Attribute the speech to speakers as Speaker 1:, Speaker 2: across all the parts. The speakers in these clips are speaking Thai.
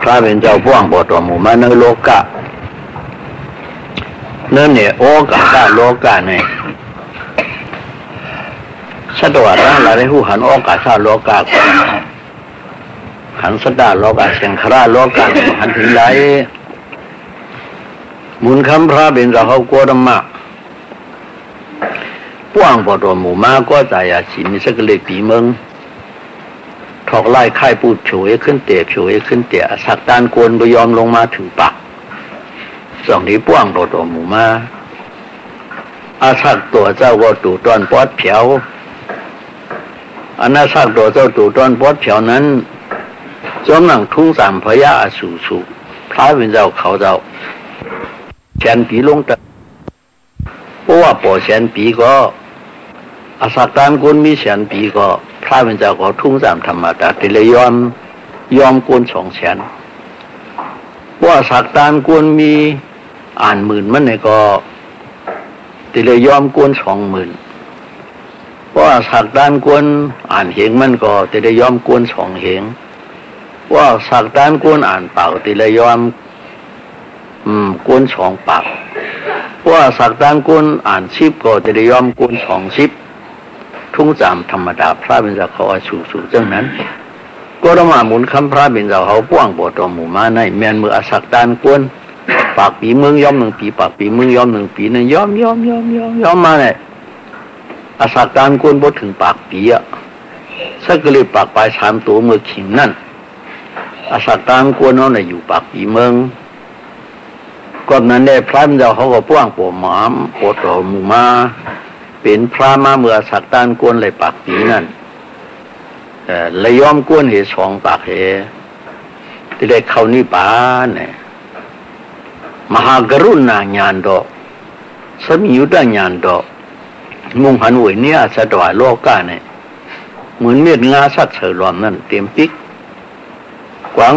Speaker 1: ระเป็นเจ้าพ่วงบทหมู่มาเนโลกะเนื้อเนี่ยโอกาสโลกะเนี่ยสะดวกร่างอะไรหูหันโอกาสโลกะหันสะดาโลกะเสียงคราโลกะหันถึงไรมุนคำพระเป็นเจ้าเขากลัวธรรมะพ่วงบทหมู่มาก็ใจสิมีสักเล็กปีเมืองถอกไล่ค่ายปูดโฉยขึ้นเตะโฉยขึ้นเตะสักตานกวนไปยอมลงมาถึงปากสองนี้ป้วงโดดหมู่มาอาสักตัวเจ้าก็ตู่ตอนปอดเผียวอันนั้นสักตัวเจ้าตู่ตอนปอดเผียวนั้นจอมหนังทุ่งสามพญาสูสูพระเป็นเจ้าเขาเจ้าแขนปีลงตะเพราะว่าปอแขนปีก็อาสักตานกวนมีแขนปีก็พระเป็นเจ้าก็ทุ่งสามธรรมดาติเลยยอมกวนสองแสนว่าสักตานกวนมีอ่านหมื่นมันเนี่ยก็ติเลยยอมกวน20,000ว่าสักตานกวนอ่านเหงมันก็ติเลยยอมกวน2เหงว่าสักตานกวนอ่านเปล่าติเลยยอมกวน2ปากว่าสักตานกวนอ่าน10ก็ติเลยยอมกวน20ทุ่งสามธรรมดาพระเป็นเจ้าเขาสูจังนั้นก็ต้องมาหมุนคำพระเป็นเจ้าเขาป้วงบทหมู่มาในแมนมืออสักตานกวนปากปีเมืองย้อม1ปีปากปีเมืองย้อม1ปีนั่นย้อมมาเนี่ยอสักตานกวนบทถึงปากปีอ่ะสักกะเลยปากปลาย3ตัวมือขิงนั่นอสักตานกวนนั่นน่ะอยู่ปากปีเมืองก่อนนั้นเนี่ยพระเป็นเจ้าเขาก็ป้วงปวหมามบทหมู่มาเป็นพระมาเมื่อสักตานกวนเลยปากปีนั่นเลยยอมกวนเหตุ2ปากเหที่ได้เข้านิพพานเนี่ยมหากรุณาญาณดอกสมิยุตญาณดอกมุงหันหวยเนี่ยสะดวกโลกาเนี่ยเหมือนเม็ดงาสัตว์เสือหลอมนั่นเต็มปิกกวาง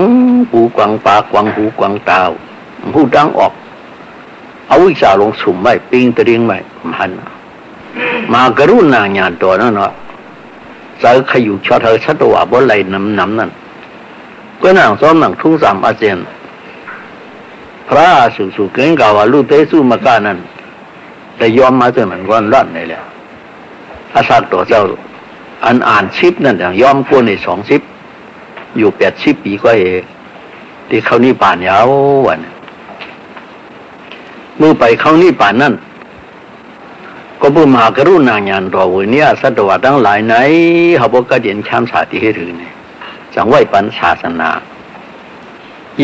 Speaker 1: หูกวางปากกวางหูกวางตาหูดังออกเอาวิชาลงสุ่มไว้ปิงตะเรียงไว้มันมหากรุณาญาณดอกนั่นเนาะใจขยุชอเธอชัดว่าบ่ไหลน้ำนั่นก็นั่งซ้อมนั่งทุ่งสามอาเจียนพระสุเก่งกว่าลูกเตสู้มากานั้นแต่ยอมมาจนเหมือนวันรัดนี่แหละอาศักตัวเจ้าอ่านชิปนั่นอย่างยอมกวนใน20อยู่80 ปีก็เอที่เขานี่ป่านยาววันเมื่อไปเขานี่ป่านนั่นก็เพื่อมากรุณาญาณต่อวันนี้สัตว์ทั้งหลายไหนเขาบอกกระเดียนช้ำสาธิให้ถึงเนี่ยจังไหวปัญศาสนา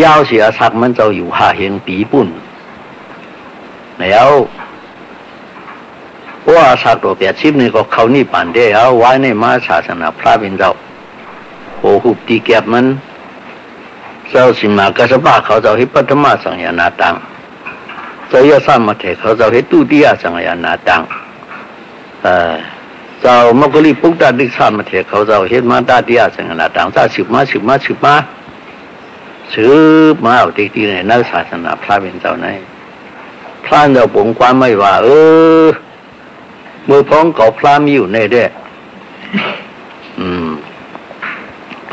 Speaker 1: ยาวเสียสักมันจะอยู่หาเฮงปีปุ่นแล้วว่าสักตัว80นี่ก็เขานี่ป่านได้เอาไว้ในมาศาสนาพระเป็นเจ้าโหหุบตีแก็บมันเจ้าสิมากระสบ้าเขาจะให้ปัตมาสังยานาตังเจ้ายาสามาเถเขาจะให้ตุติยสังยานาตังเจ้ามกลีปุกตาดิสามาเถเขาจะให้มาตาติยสังยานาตังถ้าสืบมาเอาตีในนักศาสนาพระเป็นเจ้าในพระเจ้าปงความไม่ว่ามือพ้องเก่าพระมีอยู่ในเด้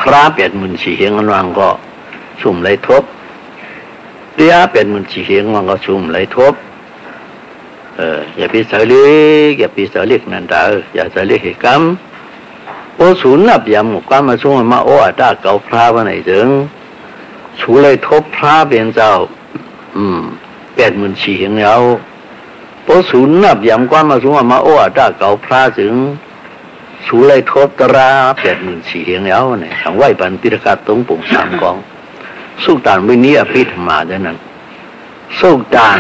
Speaker 1: พระ80,000 เฮงอันวังก็สุ่มไหลทบเดีย80,000 เฮงวังก็สุ่มไหลทบอย่าไปเสลีอย่าไปเสลีนั่นดาอย่าเสลีเหตุกรรมโอศูนย์นับยำความมาช่วงมาโอ้ตาเก่าพระวันไหนถึงสูเลยทบพระเป็นเจ้า80,000 เฮงแล้วพอศูนย์นับยำความมาช่วงมาโอ้ตาเก่าพระถึงสูเลยทบตรา80,000 เฮงแล้วเนี่ยทางไหวปันติรกาตรงปุ่ง3 กองสุตานวินิอภิธรรมาดังนั้นสุตาน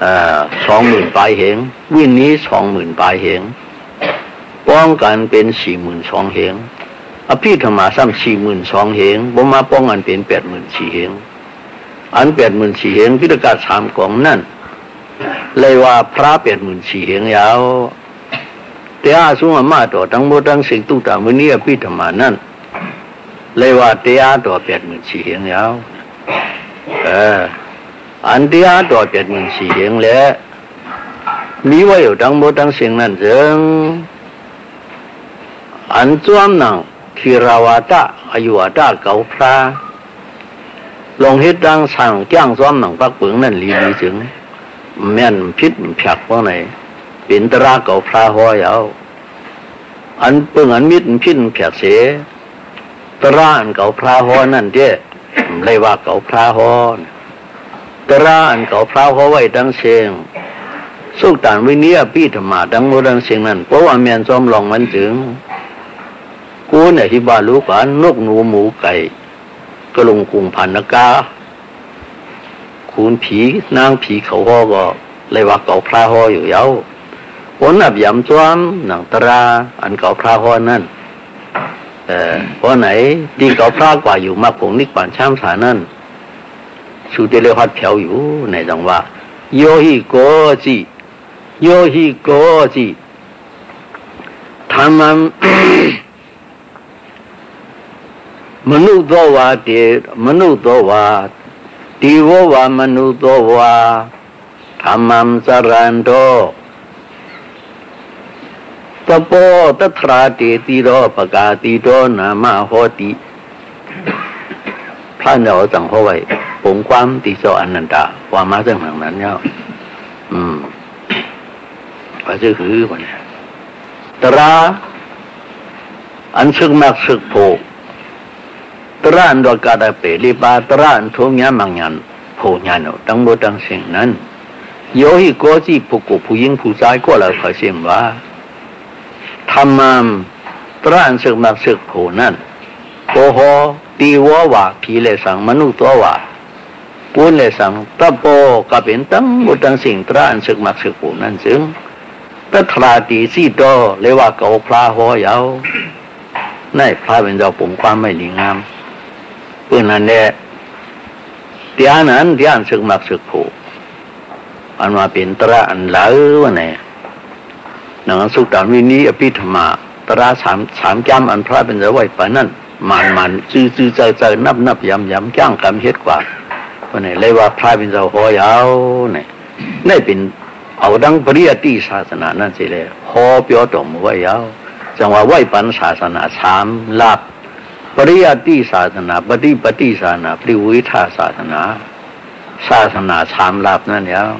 Speaker 1: 20,000 ปลายเหงวินี้20,000 ปลายเหงป้องกันเป็น42,000 เหงอภิธรรมาซ้ำ42,000 เหงบ่มาป้องกันเป็น84,000 เหงอัน84,000 เหงพิธกา3 กองนั่นเลยว่าพระ84,000 เหงยาวแต่อาสุมาต่อทั้งหมดทั้งสิ่งตุตาวินิอภิธรรมานั่นเลยว่าเตียตัว84,000 เหงยาวอันเดียตัว84,000 เหงแล้วมีไว้อยู่ทั้งหมดทั้งสิ่งนั้นจึงอันจวมนัง ธีราวาตะอายุวาตะเก่าพระ ลงเฮ็ดดังสั่งจ้างซ้อมหนังปักเปิงนั่นลีจึงแม่นพิษแผกเพราะไหนเป็นตราเก่าพระหอยาวอันเปิงอันมิดพิษแผกเสตราอันเก่าพระหอนั่นเด้เลยว่าเก่าพระหอตราอันเก่าพระหอไว้ดังเสียงสุกตานวิเนียปีธรรมาดังโมดังเสียงนั้นเพราะว่าแม่นซ้อมลองมันถึงกูเนี่ยที่บ้านลูกอันนกหนูหมูไก่กระลงกุงพันนกาคูณผีนางผีเขาหอก็เลยว่าเก่าพระหออยู่เย้าผลนับยำซ้อมหนังตราอันเก่าพระหอนั่นเพราะไหนดีเก่าพระกว่าอยู่มาผงนิกป่านช้ำสานั่นชูเตเลหัดแถวอยู่ในจังว่าโยฮิโกจิโยฮิโกจิธรรมมนุษย์ตัวว่าเดมนุษย์ตัวว่าดีวว่ามนุษย์ตัวว่าธรรมสรันโตตโปตัทราเตติโรปกาติโตนามาโหติพระเจ้าจังเขาไว้ผงความติโสอนันตาความมาซึ่งหลังนั้นเนี่ยว่าจะคือวันนี้ตราอันซึ่งมักสึกโผตราอันดอกกาดเปรีบาตราอันทุ่งยามังยันโผญาโนตั้งหมดตั้งสิ่งนั้นโยหิโกจิผู้กุผู้ยิงผู้ชายก็เลยขอเสียงว่าธรรมะตราอันซึ่งมักสึกโผนั่นโกโหตีวว่าผีเลสังมนุษย์ตัวว่าปูนเลสังตะโปก็เป็นตั้งหมดตั้งสิ่งตราอันซึ่งมักสึกโผนั่นซึ่งตัทราตีสีโตเลยว่าเก่าพระหอยาวในพระเป็นเจ้าปุ่มความไม่ดีงามเพื่อนนั่นแหละเดียนั้นเดียนสึกมักสึกผูอันมาเป็นตระอันเหลาวเนี่ยหนังสุกตามวินีอภิธรรมาตระสามจำอันพระเป็นเจ้าไว้ปะนั่นมันจื้อใจนับยำจ้างกำเฮ็ดกว่าเพราะเนี่ยเลยว่าพระเป็นเจ้าหอยาวเนี่ยได้เป็นเอาดังปริยัติศาสนานั่นสิเลยหอเปียวตรงไว้ยาวจังว่าไหวปันศาสนาสามลาบปริยัติศาสนาปฏิศาสนาปริวิธาศาสนาสามลาบนั่นยาว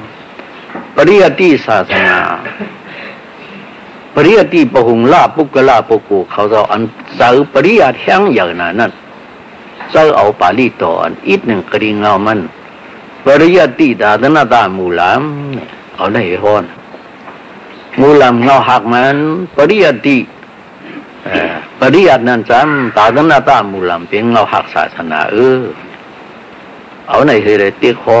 Speaker 1: ปริยัติศาสนาปริยัติปะหุงลาปุกลาปุกูเขาจะอันเจอปริยัติแห้งอย่างนั้นเจอเอาปาลีต่ออันอีกหนึ่งกริงเอามันปริยัติดาดนาตามูลามเอาได้ฮอนมูลามเงาหักมันปริยัติปริยัตินั้นจำตาดนาตามูลามเป็นเงาหักศาสนาเอาในเหตุติคอ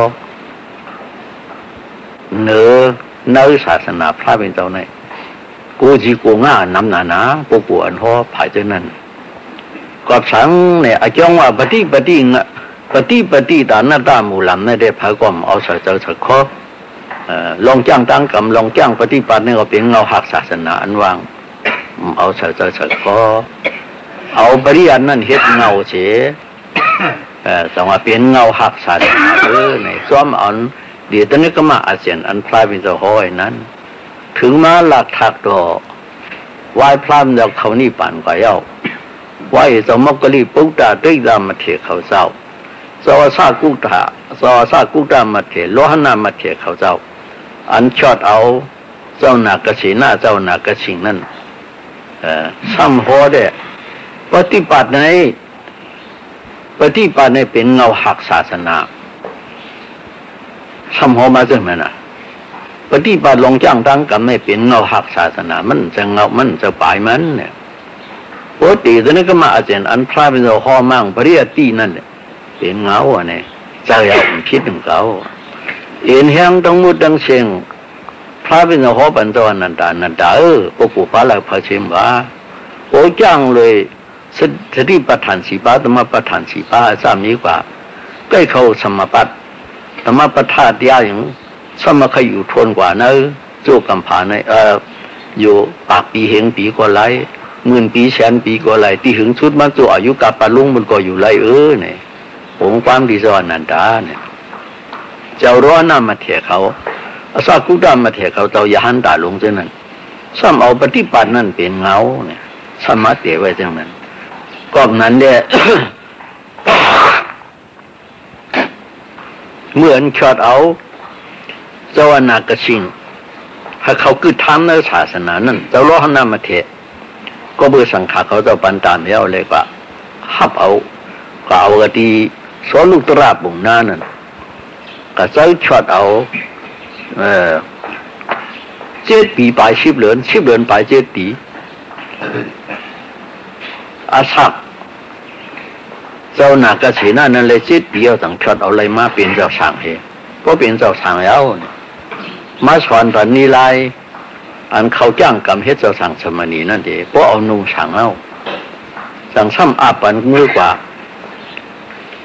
Speaker 1: เนื้อศาสนาพระเป็นเจ้าในกูจีกูง่าน้ำนาปูกูอันห่อภายใจนั้นก็สังเนี่ยอาจารย์ว่าปฏิตานาตามูลามในได้พากรมเอาใส่เจ้าสักข้อลองจ้างตั้งกรรมลองจ้างปฏิบัติเนี่ยก็เป็นเงาหักศาสนาอันว่างเอาใส่ก็เอาปริยัตินั่นเฮ็ดเงาเฉแต่ว่าเป็นเงาหักศาสนาในซ้อมอันเดี๋ยวตอนนี้ก็มาอาเซียนอันพระเป็นเจ้าห้อยนั้นถึงมาหลักถักต่อไหว้พระมันจะเขานี่ปั่นกว่าเย้าไหว้สมกรีปุกตาด้วยดามาเถเขาเจ้าสวสากุตามาเถโลหนามาเถเขาเจ้าอันชอดเอาเจ้าหนักกระสีหน้าเจ้าหนักกระชิงนั่นซ้ำหัวเด้ปฏิบัติในเป็นเงาหักศาสนาซ้ำหัวมาจากนั้นปฏิบัติลงจ้างตั้งกับไม่เป็นเงาหักศาสนามันจะเงามันจะปลายมันเนี่ยปกติตอนนี้ก็มาอาจารย์อันพระเป็นเจ้าห้อมั่งปริยัตินั่นเนี่ยเป็นเงาเนี่ยใจเอาคิดถึงเขาเอ็นแห้งต้องมุดดังเชียงพระเป็นเจ้าห้อเป็นตัวนันตาพวกผู้ฟ้าหลักพระเชมว่าโอ้จ้างเลยสติปัฏฐานสีป้าธรรมปัฏฐานสีป้าสามีกว่าใกล้เขาสมปัตธรรมปัฏฐานเดียวอย่างสมขอยู่ทนกว่านะโจกำผาในอยู่ปากปีเหงปีก็ไหลหมื่นปีแสนปีก็ไหลที่หึงชุดมันตัวอายุกับปลาลุงมันก็อยู่ไหลเนี่ยผมความดีสวรรค์นันตาเนี่ยเจ้าร้อนน้ำมาเถะเขาอาซากุดามาเถะเขาเจ้าอย่าหันตาลงเช่นนั้นซ้ำเอาปฏิปัตินั่นเป็นเงาเนี่ยสมาเตะไว้เช่นนั้นก็นั้นเนี่ย เหมือนชอดเอาเจ้าอนากสิงให้เขาคือทำในศาสนานั้นเจ้าล้อหน้ามาเทก็เบื่อสังขารเขาเจ้าปันตามแล้วเลยว่าฮับเอาก็เอากะดีสอนลูกตราบุงหน้านั่นก็เจ้าชอดเอา7 ปีไป10 เดือนไป7 ปีอาศักเจ้านากระสีนั่นเลย7 ปีเอาต่างชอดเอาอะไรมาเป็นเจ้าสั่งเองเพราะเป็นเจ้าสั่งแล้วมาสอนตอนนี้ไรอันเขาจ้างกำเฮ็ดเจ้าสั่งสมณีนั่นเองเพราะเอานุ่งสั่งเอาสั่งซ้ำอาปันมือกว่า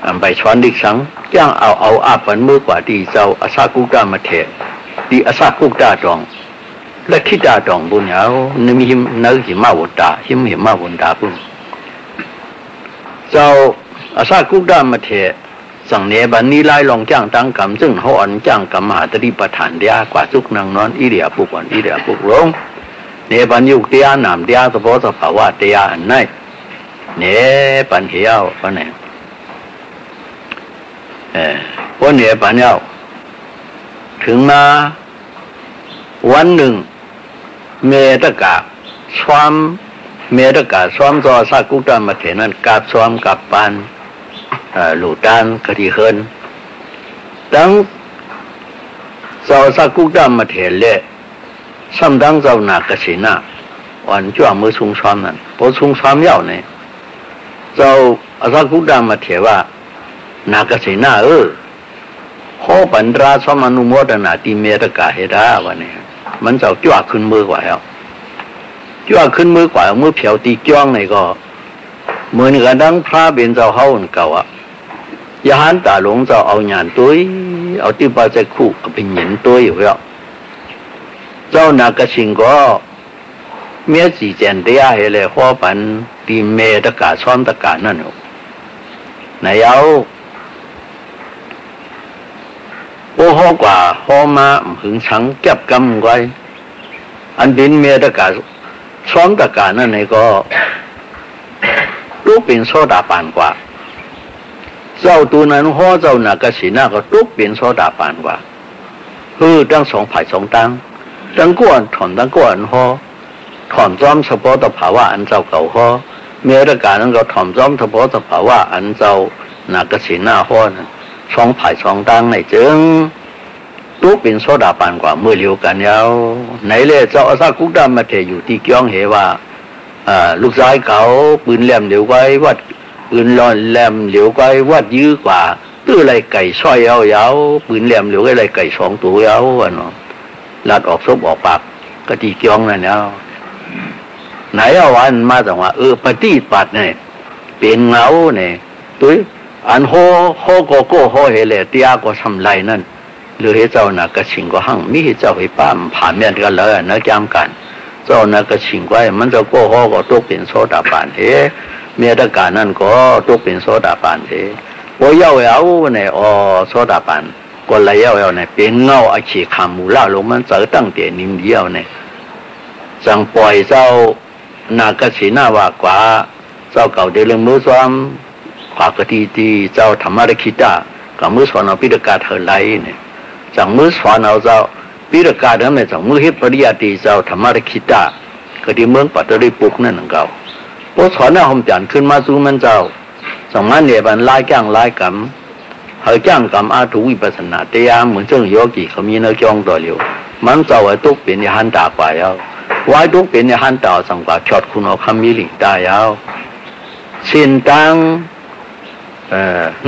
Speaker 1: อันไปสอนดิสังจ้างเอาอาปันมือกว่าที่เจ้าอาซากุกามาเทที่อาซากุกาจองและคิดาจองบุญเอานี่มีนักหิมะวุตาหิมะวุตาบุญเจ้าอาซากุกามาเทสั่งเนบันนี้ไล่ลองจ้างตั้งกรรมซึ่งเขาอ่อนจ้างกรรมมหาตริปฐานเดียกว่าทุกนางนอนอีเดียปุกอ่อนอีเดียปุกลงเนบันยุกเดียนามเดียสะโพสภาวะเดียอันไหนเนปันเหี่ยวปันเนี่ยพวกเนปันเหี่ยวถึงมาวันหนึ่งเมตกะซ้อมจอซากุกามาเทนั้นกาบซ้อมกับปานหลูดานกะทิเฮินดังเจ้าซากุกามาเทเลซ้ำดังเจ้านากสินะวันจ้ามือซุงซ้อมนั้นพอซุงซ้อมเย้าเนี่ยเจ้าซากุกามาเทว่านากสินะขอปันราสมานุโมทนาติเมตกะเฮดาวันนี้มันเจ้าจ้าขึ้นมือกว่าแล้วจ้าขึ้นมือกว่ามือเผียวตีจ้องในก็เหมือนกันดังพระเป็นเจ้าเฮาเก่าอ่ะยาหันตาหลงเจ้าเอาหยานตุ้ยเอาที่ปาใจคู่เอาเป็นหยินตุ้ยอยู่แล้วเจ้านากสิงก็เมียจีเจนเดียเฮเลยข้อปันตีเมตกะซ้อมตะกะนั่นอยู่ไหนเอาโอ้ฮอกว่าฮอมาหึงสังเก็บกำไว้อันดินเมตกะซ้อมตะกะนั่นไหนก็ทุกเป็นโซดาปานกว่าเจ้าตัวนั้นห่อเจ้านากสินะก็ทุกเป็นโซดาปานกว่าตั้งสองฝ่ายสองตั้งตั้งก้อนถอนตั้งก้อนห่อถอนจอมเฉพาะต่อภาวะอันเจ้าเก่าห่อเมื่อตะการนั้นก็ถอนจอมเฉพาะต่อภาวะอันเจ้านากสินะห่อนั้นสองฝ่ายสองตั้งในจึงทุกเป็นโซดาปานกว่าเมื่อเลียวกันยาวไหนเลยเจ้าอาซากุกดามาเทอยู่ที่เกียงเหว่าลูกชายเขาปืนแหลมเหลียวไว้วัดปืนลอนแหลมเหลียวไว้วัดยื้อกว่าตื้ออะไรไก่ซอยยาวปืนแหลมเหลียวอะไรไก่2 ตัวยาวเนาะลัดออกซบออกปากกะตีเกียงนั่นแล้วไหนเอาวันมาจากว่าปฏิบัติเนี่ยเป็นเงาเนี่ยตุ้ยอันโฮโกโฮเฮเลเตียก็ทำไรนั่นหรือให้เจ้าน่ะกระชิงก็หั่งมิให้เจ้าให้ป้ามผ่านเมียนกันเลยนะจำกันเจ้าน่ะกระชิงไว้มันจะโกโฮก็ตกเป็นโซดาปานเฮเมียตะการนั่นก็ตกเป็นโซดาปานเฮโอ้ยเอาเนี่ยโซดาปานก็เลยเอาเนี่ยเป็นเงาอาชีขามูล่าลงมันเจอตั้งแต่นิ่มเดียวเนี่ยจังปล่อยเจ้านากสินาว่ากว่าเจ้าเก่าเดินมือซ้อมขวากะทีที่เจ้าธรรมะคิดากับมือสอนเอาพิดกาเธอไหลเนี่ยจังมือสอนเอาเจ้าพิดกานั้นเนี่ยจังมือเฮ็ดปริยัติเจ้าธรรมะคิดากะที่เมืองปัตตานีปุกนั่นเก่าพอสอนเอาหอมจันขึ้นมาสู่มันเจ้าจังมันเนี่ยบันไล่จ้างไล่กรรมเฮาจ้างกรรมอาทุวิปัสสนาเตียเหมือนเจ้าโยกีเขามีแนวจองต่อเหลียวมันเจ้าไอ้ตุกเป็นยหันตากว่าเอาไว้ตุกเป็นยหันตาสังกว่าชดคุณเอาคำมีหลิงได้เอาสินตัง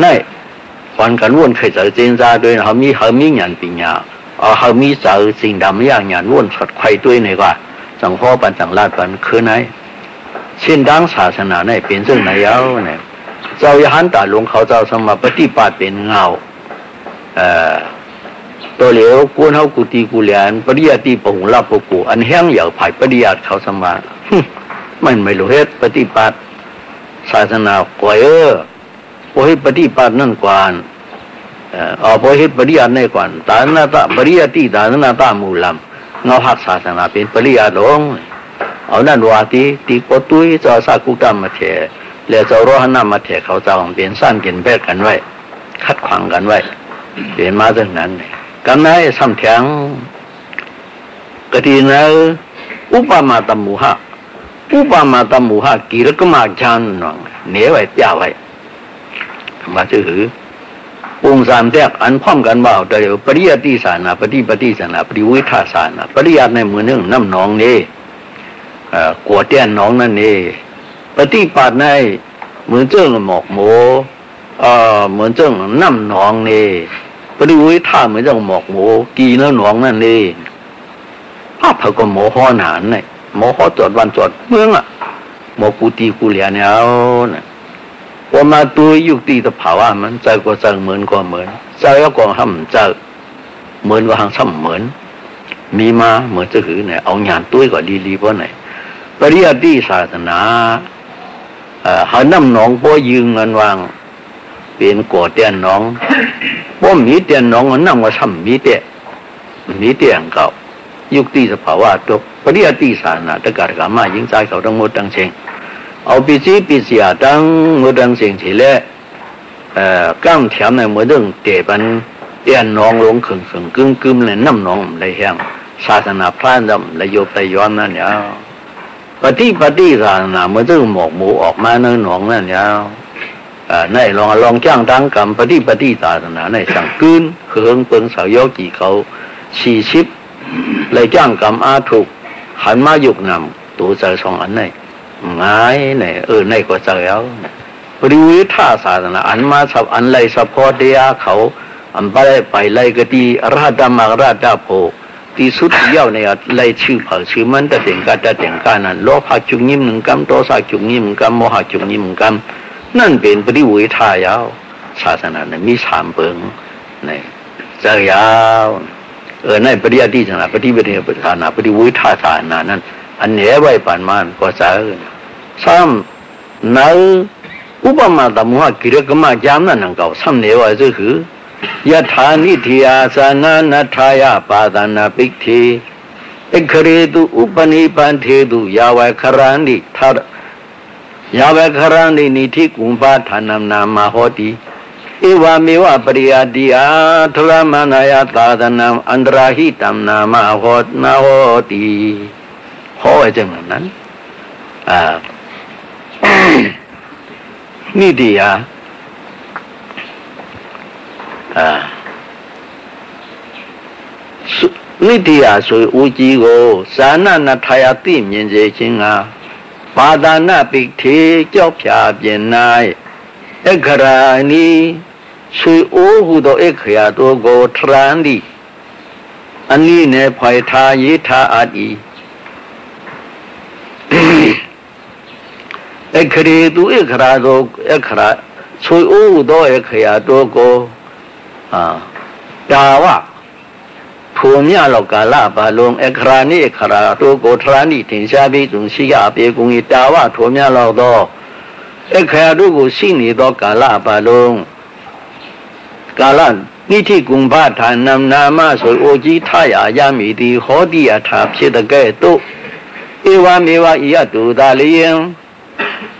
Speaker 1: นี่วันกันวนเคยเจอเจนซาด้วยเขามีงานปัญญาเขามีเจอสิ่งดำอย่างงานวนสดไข่ด้วยนี่กว่าสังข้อปันสังลาดปันคือไหนเช่นดังศาสนาเนี่ยเป็นซึ่งไหนเอาเนี่ยเจ้ายหันตาหลวงเขาเจ้าสมปฏิบัติเป็นเงาตัวเหลียวกูเฮากูตีกูเลียนปริยัติปหุลาปกูอันแห้งเหยาไผ่ปริยัติเขาสมามันไม่รู้เหตุปฏิบัติศาสนากว่าพอให้ปฏิบัตินั่นกว่าพอให้ปริยัติในกว่าตาหน้าตาปริยัติตาหน้าตามูลำเงาหักศาสนาเป็นปริยัติหลงเอานั่นว่าตีปตุยเจ้าสากุกรรมมาเถแล้วเจ้าโรหณามาเถเขาเจ้าเป็นสั้นกินแบกกันไว้คัดขวางกันไว้ เป็นมาจากนั้นกันไหนซ้ำแข็งกตินะอุปมาตมุหะอุปมาตมุหะกิรกมาจานนองเหนียวไว้จ่าไว้มาจะหือองค์สามแทกอันพร้อมกันว่าแต่เดี๋ยวปริยัติสานะปฏิสานะปริวิธาสานะปริยัติในมือหนึ่งน้ำหนองนี่กัวเตี้ยนหนองนั่นนี่ปฏิปัติในมือเจ้าหมอกโมเหมือนเจ้าน้ำหนองนี่ปริวิธาเหมือนเจ้าหมอกโมกีแล้วหนองนั่นนี่ภาพเขาก็หมอห้อนหันเนี่ยหมอห้อจอดวันจอดเมืองอ่ะหมอกูตีกูเหลียเนี่ยเอาเนี่ยพอมาตัวยุคตีตะเผาว่ามันใจก็ใจเหมือนก็เหมือนใจก็ห้ามใจเหมือนก็ห้ามซ้ำเหมือนมีมาเหมือนจะหือเนี่ยเอาหยาดตัวก็ดีๆเพราะไหนปริยัติศาสนาหาน้ำหนองพอยืงเงินวางเป็นก่อเตียนน้องพอมีเตียนน้องมันนั่งว่าซ้ำมีเตียงเก่ายุคตีสภาวะตัวปริยัติศาสนาตะการกามายิงใจเขาทั้งหมดทั้งเชิงเอาปีเสียทั้งหมดทั้งเชิงทีแรกก้ามแถมในหมดเรื่องเตะปันเตียนน้องลงขึงกึ่มเลยน้ำน้องเลยแห้งศาสนาพระดำเลยโยบไปย้อนนั่นเนี่ยปฏิศาสนาเมื่อเรื่องหมอกหมูออกมาในหนองนั่นเนี่ยในลองจ้างทางกรรมปฏิศาสนาในสั่งกืนเฮืองเปิงสาวยอกี่เขา40เลยจ้างกรรมอาถูกหันมายุกนำตัวใจสองอันไหนง่ายเนี่ยในก็ใจแล้วปริวิธาศาสนาอันมาสับอันไรสัพพอเดียเขาอันไปไล่ก็ตีราชมากราชโพที่สุดเย้าในไล่ชื่อเผาชื่อมันแต่เด่งการนั้นโลภะจุงยิ้มหนึ่งกรรมโทสะจุงยิ้มหนึ่งกรรมโมหะจุงยิ้มหนึ่งกรรมนั่นเป็นปริวิธายาวศาสนาเนี่ยมี3เปิงเนี่ยใจยาวในปริยัติศาสนาปฏิบัติศาสนาปฏิวิธาศาสนานั้นอันเหนือไว้ปานมันก็จะซ้ำในอุปมาตมุหะกิริกมาจามนั่นก็ซ้ำเหนือไว้ก็คือยะถานิธิอาสนะนัทายาปาตนาปิกทีเอกเรตุอุปนิปันเทตุยาวัยครันดิทายาวัยครันดินิธิกุมภาธานามนามาโหติเอวามิวะปริยัติอาทุลามานายตาตนามอันตราหิตัมนามาโหตนาโหติโหไอ้จังนั้นนี่ดีနိတိယဆိုဦးကြီးကိုဇာနနထာယသိမြင်စေခြင်းကပါဒနာပိထေကြောက်ဖြာပြင်၌အခရာနိဆွေအိုးဟုသောအခရာတို့ကိုထရန်သည်အနည်းနဲ့ဖွယ်ထားရေးထားအပ်၏အခရေသူအခရာတို့အခရာဆွေအိုးဟုသောအခရာတို့ကိုတာဝထိုမြလောကာလဘာလုံးအခရာနိအခရာတို့ကိုထရဏိထင်ရှားပြီးသူရှိရပေကုန်၏တာဝထိုမြလောက်သောအခရာတို့ကိုရှိနေသောကာလဘာလုံးကာလနိတိကုံဘထာနံနာမဆိုအိုကြီးထရာရမည်သည်ဟောတိအထာဖြစ်တဲ့ကဲ့သို့ဧဝမေဝဤယတုသာလျင်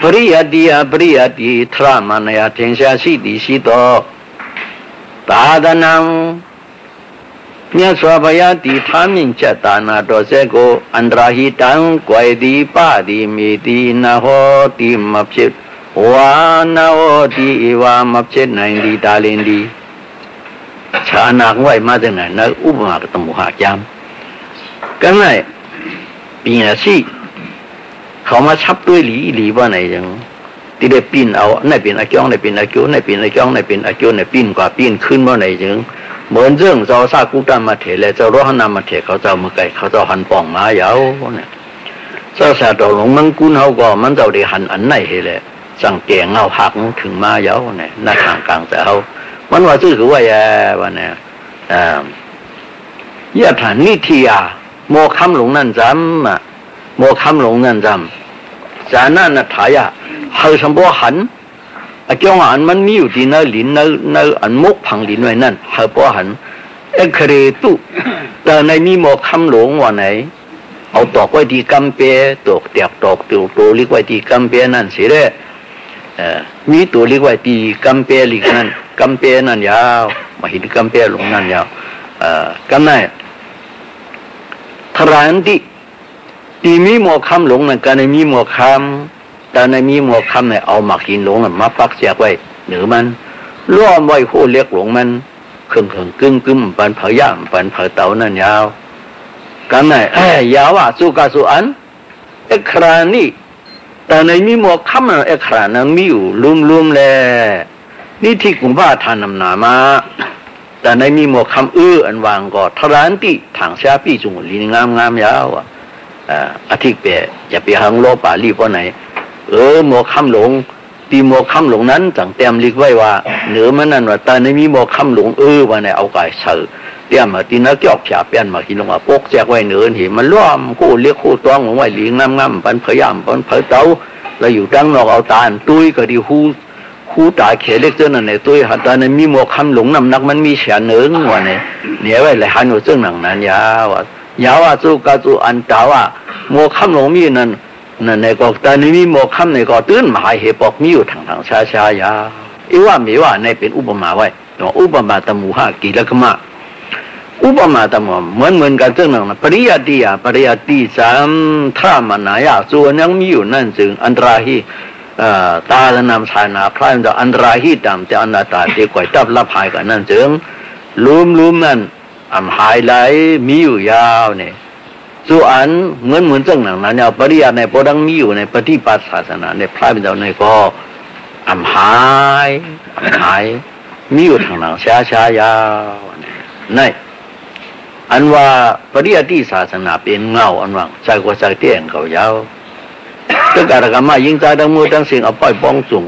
Speaker 1: ပရိယတိယပရိယတိထရမဏယထင်ရှားရှိသည်ရှိသောသာသနံမြတ်စွာဘုရားတည်ထားမြင့်ချက်သာနာတော်စဲကိုအန္တရာဟိတံကွယ်သည်ပသည်မေတိနဟောတိမဖြစ်ဝါနဟောတိဧဝမဖြစ်နိုင်သည်ဒါလင်သည်ခြာနာငွေမှတဲ့နဲ့ဥပမာတမှုဟာကြမ်းကဲမဲ့ပြင်ရရှိเขามาชับด้วยหลีว่าไหนยังที่ได้ปีนเอาไหนเป็นอาจ้องไหนเป็นอาโจไหนเป็นอาจ้องไหนเป็นอาโจไหนปีนกว่าปีนขึ้นว่าไหนยังเหมือนเรื่องเจ้าซากุตันมาเถเลยเจ้าโรหนามาเถเขาเจ้ามาไก่เขาเจ้าหันป่องมาเยาเนี่ยเจ้าสาดหลงมังกุนเขาก็มันเจ้าได้หันอันไหนเฮเลยสังเกตเงาหักถึงมาเยาเนี่ยหน้าทางกลางแต่เขามันว่าชื่อคือว่าแย่ว่าเนี่ยยะฐานนิธิยาโมคำหลงนั่นจำโมคำหลงนั่นจำจานั่นนัทายะเฮาสมบูหันอาจารย์อันมันมีอยู่ที่นั่นลินนั่นอันมุกพังลินไว้นั่นเฮาบ่หันเอ็กเรตุแต่ในมีโมคำหลงว่าไหนเอาตอกไว้ที่กำเปตอกเตียกตอกตัวเรียกไว้ที่กำเปนั่นสิเด้มีตัวเรียกว่าที่กำเปลิกนั่นกำเปนั่นยาว มาหินกำเปียลงนั่นยาวกันไหนทรานที่ตีมีหมอคำหลงนั่นกันในมีหมอคำแต่ในมีหมอคำเนี่ยเอาหมักหินหลงมาฟักเสียไว้เหนือมันล้อมไว้โคเล็กหลงมันเครื่องกึ่มปันเผยย่างปันเผยเต่านั่นยาวกันไหนยาวว่าสุกาสุอันเอกครานี่แต่ในมีหมอคำเอกครานั้นมีอยู่ลุ่มๆเลยนี่ที่กุมว่าทานนำหนามาแต่ในมีหมวกคำอันวางก็ทรานติทางเสียปีจุงลีงามยาวอาทิตย์เปียจะไปหังโลป่ารีบว่าไหนหมวกคำหลงตีหมวกคำหลงนั้นจังเต็มลิกไว้ว่าเหนือมันนั่นว่าแต่ในมีหมวกคำหลงว่าไหนเอาไก่เสือเตรียมมาตีนักเกี่ยวขาเปลี่ยนมากินลงมาปกแจกไว้เหนือเห็นมันล้อมคู่เรียกคู่ต้องไว้ลีงามปันเผยย่ำปันเผยเต้าเราอยู่ดังนอกเอาตาตุ้ยก็ดีคู่ตาเขเล็กเจ้านั่นในตัวหัดตาในมีหมวกคำหลงนำนักมันมีเสียเนื้อว่าเนี่ยไว้เลยหันหัวเจ้าหนังนั้นยาวว่าสู้กาสู้อันตาว่าหมวกคำหลงมีนั่นในก็ตาในมีหมวกคำในก็ตื่นมาให้ปอกมีอยู่ทางช้ายาอีว่ามีว่าในเป็นอุปมาไว้อุปมาตมูหากีละกมาอุปมาตมูเหมือนกันเจ้าหนังปริยัติสามท่ามานายาส่วนยังมีอยู่นั่นจึงอันตรายตาละนำชายนาพระมันจะอันตรายที่ดำจะอนาตาเด็กก่อยตับรับหายกันนั่นจึงลุมนั่นหายไหลมีอยู่ยาวเนี่ยส่วนเหมือนจังหนังนั้นเนี่ยปริยัติในโพดังมีอยู่ในปฏิปัติศาสนาในพระมันจะในก็หายมีอยู่ทางหนังช้ายาวนี่อันว่าปริยัติศาสนาเป็นเงาอันว่าใจก็ใจเตี้ยงเขายาวตั้งแต่กรรมายิงใจทั้งมือทั้งสิ่งเอาไปป้องจุง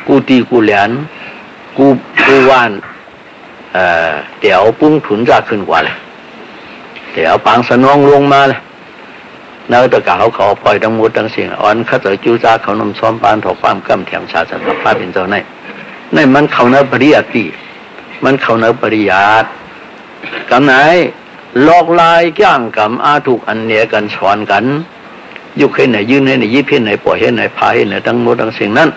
Speaker 1: กูตีกูเหลียนกูวานเดี๋ยวปุ้งถุนจะขึ้นกว่าเลยเดี๋ยวปางสนองลงมาเลยแล้วตะกาเขาปล่อยทั้งมือทั้งสิ่งอ่อนเขาจะจูจ้าเขานำซ้อมปานถกความกำเถียงชาติสัพพะเป็นเจ้าในมันเขาเนื้อปริยัติมันเขาเนื้อปริยัติกำไหนลอกลายย่างกำอาถูกอันเนียกันสอนกันยุคให้ไหนยืนให้ไหนยิบให้ไหนปล่อยให้ไหนพายให้ไหนทั้งหมดทั้งสิ่งนั้น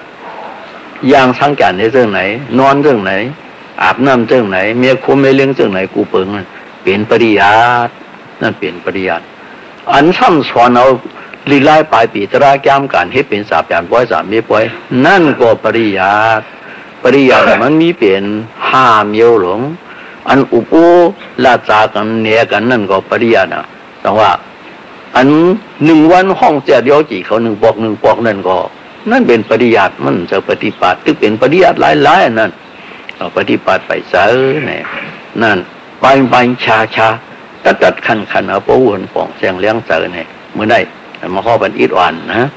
Speaker 1: อย่างสังการในเรื่องไหนนอนเรื่องไหนอาบน้ำเรื่องไหนเมียคุมไม่เลี้ยงเรื่องไหนกูเปิงเปลี่ยนปริยัตินั่นเปลี่ยนปริยัติอันซ้ำสอนเอาลีไล่ปลายปีตราแก้มการให้เป็นสาบอย่างป้อยสามไม่ป้อยนั่นก็ปริยัติมันมีเปลี่ยนห้ามเยี่ยวหลงอันอุปุลาจากันเนียกันนั่นก็ปริยัติแต่ว่าอัน1 วันห้องเจ็ดกี่เขา1 ปอกนั่นก็นั่นเป็นปริยัติมันจะปฏิบัติที่เป็นปริยัติหลายนั่นปฏิบัติไปเสอเนี่ยนั่นไปชาตัดคันเอาปูหันป่องเสียงเลี้ยงเสอเนี่ยเมื่อได้มาข้อบันอิดวันนะ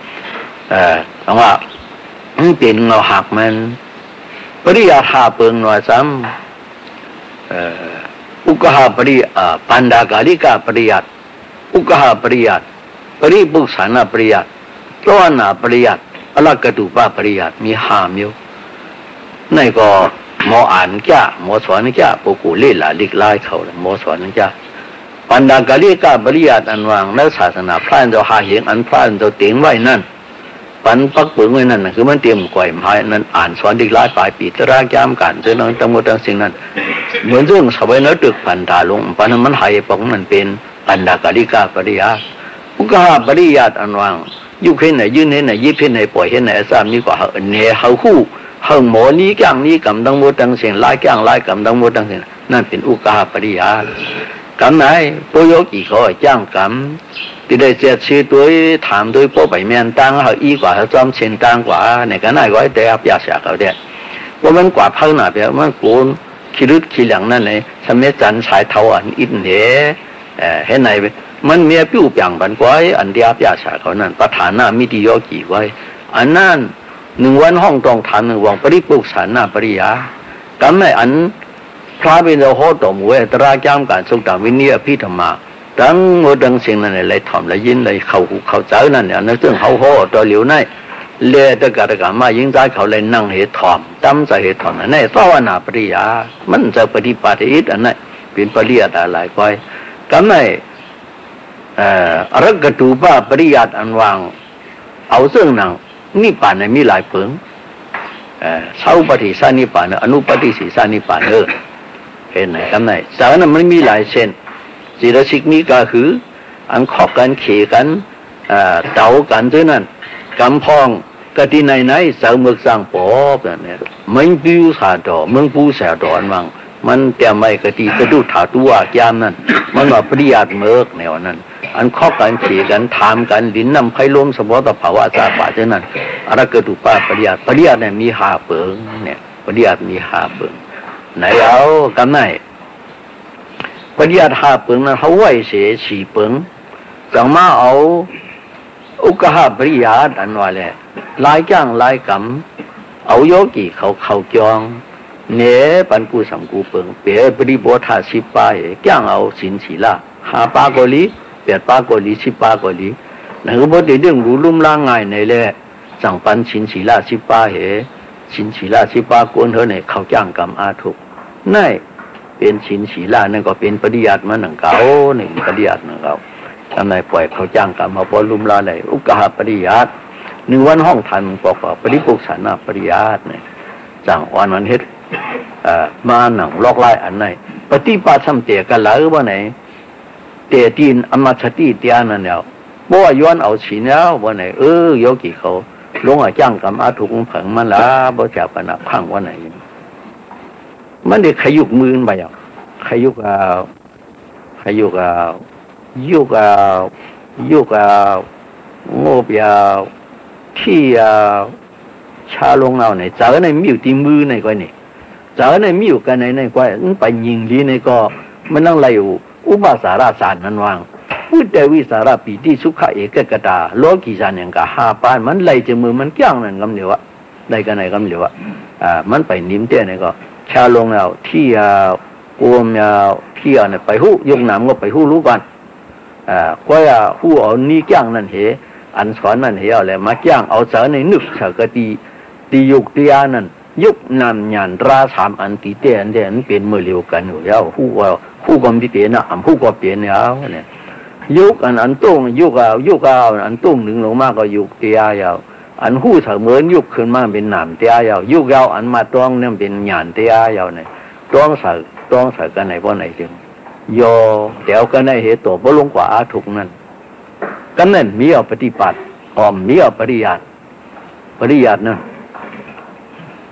Speaker 1: แต่ว่าเป็นเงาหักมันปริยัติหาเปิงหน่อยซ้ำอุกหาปริปันดากาลิกาปริยัติอุกหาปริยัติปริปุสานาปริยัติตัวนาปริยัติอลักกตุปาปริยัติมี5 อยู่นั่นก็หมออ่านจ้าหมอสอนจ้าปกูเล่หลาลิกไล่เขาหมอสอนจ้าปันดากาลิกาปริยัติอันวางและศาสนาพระอันเราหาเห็นอันพระอันเราเตียงไว้นั่นปันปักเปิงไว้นั่นคือมันเตรียมก่อยหมายนั่นอ่านสอนลิกไล่ปลายปีตรากย้ำกันเจ้าน้องทั้งหมดทั้งสิ่งนั้นเหมือนเรื่องสมัยนั้นตึกพันตาลงปันมันหายปองมันเป็นปันดากาลิกาปริยัติอุกหาปริยัติอันวางยุคให้ไหนยืนให้ไหนยิบให้ไหนปล่อยให้ไหนสามนี่ก็เนี่ยเขาคู่เขาหมอนี้ก้างนี้กำดังหมดทั้งเสียงไล่ก้างไล่กำดังหมดทั้งเสียงนั่นเป็นอุกหาปริยัติกำไหนโปโยกี่เขาจ้างกำที่ได้เจ็ดชื่อตัวถามตัวโปไปเมียนตั้งเขาอีกว่าเขาจอมเชียนตั้งกว่าเนี่ยก็น่าก็ให้ได้รับยาเสียเขาเด็ดว่ามันกว่าพังหนาเปียมันโกนขี้ลึกขี้หลังนั่นเลยสมัยจันทร์สายเทาอันอินเนี่ยเห็นไหนมันเมียปิ้วเปียงบันก้อยอันเดียบยาชาเขานั่นประธานามิติโยกีไว้อันนั้น1 วันห้องตรงฐาน1 วันปริปุกษานาปริยากำไม่อันพระเป็นเราโหตมเวตราจ้ามการสุขตาวินิยพิธมาทั้งหมดทั้งสิ่งนั้นเลยถ่อมเลยยินเลยเขาเจอนั่นเนี่ยนั่นซึ่งเขาโหตัวเหลียวนั่นเลี้ยตะการมายิงใจเขาเลยนั่งเหตุถ่อมตั้มใจเหตุถ่อมนั่นสวนาปริยามันจะปฏิบัติอิดอันนั้นเป็นปริยัติอะไรก้อยกำไม่รักกตูปาปริยัติอันวางเอาซึ่งหนังนี่ป่านในมีหลายเปิง เศร้าปฏิสันนิปานอนุปฏิสีสันนิปานเห็นไหมกันไหนสารนั้นมันมีหลายเส้นจิตสิกนี้ก็คืออันขอบกันเขกันเต่ากันด้วยนั้นกำพองกะที่ไหนสาวเมืองสร้างปอบเนี่ยมันปูสาดอเมืองปูสาดอนวังมันแต่ไม่กะที่กระดูถาตัวยามนั้นมันว่าปริยัติเมือกแนวนั้นอันขอบกันเขกันถามกันลิ้นนำไข่ลมสมบัติภาวะสาป่าเช่นนั้นอะไรเกิดถูกป้าปริยัติเนี่ยมีหาเปิงเนี่ยปริยัติมีหาเปิงไหนเอากันไหนปริยัติหาเปิงนั้นเขาไหวเสียฉีเปิงจังมาเอาอุกหาปริยัติอันว่าแหละลายจ้างลายกำเอาโยกีเขาจองเนปันกูสังกูเปิงเปียปริโบธาสิบป้าจ้างเอาสินศีลาหาปากอลีเปียปากอลีสิบปากอลีนั่นก็บอกเรื่องรู้ลุ่มล่างง่ายในแหละจังปันสินศีลาสิบป้าสินศีลาสิบป้าโกนเท่าไหนเขาจ้างกรรมอาทุกนั่นเป็นสินศีลานั่นก็เป็นปริยัติมันหนึ่งเก่าหนึ่งปริยัติหนึ่งเก่าทำไมปล่อยเขาจ้างกรรมมาพอลุ่มล่าเลยอุกหาปริยัติหนึ่งวันห้องทันบอกว่าปริปุกษานาปริยัติเนี่ยจังวันเฮ็ดมาหนังลอกไล่อันไหนปฏิปัติสัมเตกันหรือว่าไหนเตตีนอมัชติเตียนั่นแล้วบ่ว่าย้อนเอาฉีนแล้วว่าไหนโยกีเขาลงจ้างกรรมอาถูกผังมันละบ่จับปนักพังว่าไหนมันเด็กขยุกมือไปอ่ะขยุกยุกโง่ยาวที่ชาลงเอาไหนจากนั้นมีอยู่ที่มือในก้อยนี่จากนั้นมีอยู่กันในก้อยไปยิงดีในก็มันนั่งไล่อุปสาราสารนั้นวางพุทธวิสาราปีติสุขเอกกตาโลกิจานังกะหาปานมันไล่จมือมันจ้างนั่นกำเดียวไล่กันไหนกำเดียวมันไปนิ่มเตี้ยในก็ชาลงเอาที่โอมที่เนี่ยไปหู้ยกน้ำก็ไปหู้รู้กันก็หู้เอานี่จ้างนั่นเหอันสอนนั่นเหอะไรมาจ้างเอาเสาในนึกเสกตียุกตียานั่นยุกนำยันราสามอันตีเตี้ยนเป็นมือเร็วกันอยู่แล้วหู้ก็มีเปลี่ยนนะหู้ก็เปลี่ยนแล้วเนี่ยยุกอันตุ้งยุกอันตุ้งหนึ่งลงมากก็ยุกตียายาวอันหู้เสมือนยุกขึ้นมาเป็นหนามตียายาวยุกยาวอันมาตรองเนี่ยเป็นหยานตียายาวเนี่ยต้องใส่กันไหนเพราะไหนจึงโยเดี๋ยวกันไหนเหตุตัวบ่ลงกว่าอาทุกนั่นกันนั่นมีเอาปฏิบัติมีเอาปริยัตินั่น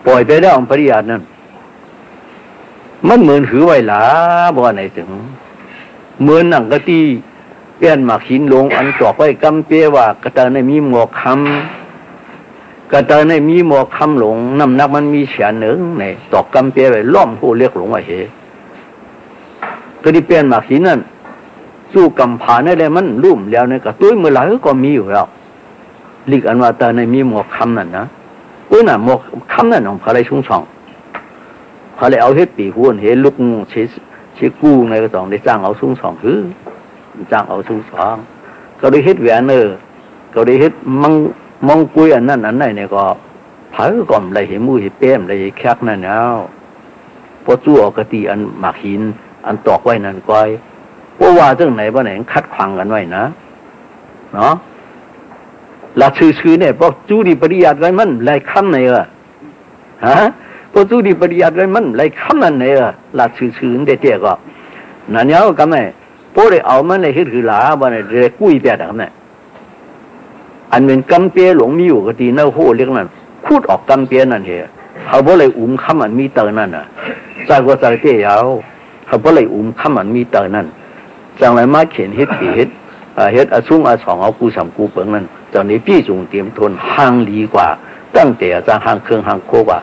Speaker 1: ปล่อยไปได้ปริยัตินั่นมันเหมือนหือไว้หลาบ่ไหนถึงเหมือนหนังกะตีเปลี่ยนหมากหินลงอันจอกไว้กำเปียว่ากระตาในมีหมวกคำกระตาในมีหมวกคำหลงน้ำหนักมันมีเฉียนหนึ่งในตอกกำเปียไว้ล้อมผู้เรียกหลงไว้เหก็ที่เปลี่ยนหมากหินนั่นสู้กำผาในเลยมันรุ่มแล้วเนี่ยก็ตุ้ยเมื่อไหร่ก็มีอยู่แล้วลิกอันว่าตาในมีหมวกคำนั่นนะน่ะหมวกคำนั่นของพระไรชุ่งช่องพระไรเอาเฮ็ดปีหัวเฮ็ดลูกเชกู้ในกระสองได้จ้างเอาชุ่งช่องจ้างเอาชุ่งช่องก็ได้เฮ็ดแหวนก็ได้เฮ็ดมองกุยอันนั้นเนี่ยก็เผาก่อมไรเห็นมือเห็นเป้มไรแคกนั่นแล้วพอจู่ออกกติอันหมากหินอันตอกไว้นั่นก้อยว่าเรื่องไหนว่าไหนคัดขวางกันไว้นะเนาะหลักชื่อเนี่ยพอจูดีปริยัติกันมันไรคำไหนพอจูดีปริยัติกันมันไรคำนั่นไหนหลักชื่อเด็ดๆก็นั่นเนี้ยก็ไม่พอได้เอามันในเหตุคือหลาว่าไหนเด็กกุ้ยเปียดกันเนี่ยอันเป็นกำเปียหลงมีอยู่ก็ตีน่าโหเรียกนั่นพูดออกกำเปียนั่นเหรอเขาบอกเลยคำมันมีเตอร์นั่นใจก็ใจเตี้ยาวเขาบอกเลยคำมันมีเตอร์นั่นจังไรมาเขียนเฮ็ดอาซุ่งอาสองเอากูสามกูเปิงนั่นตอนนี้พี่จงเตรียมทนห่างดีกว่าตั้งแต่จะห่างเครื่องห่างโคกว่า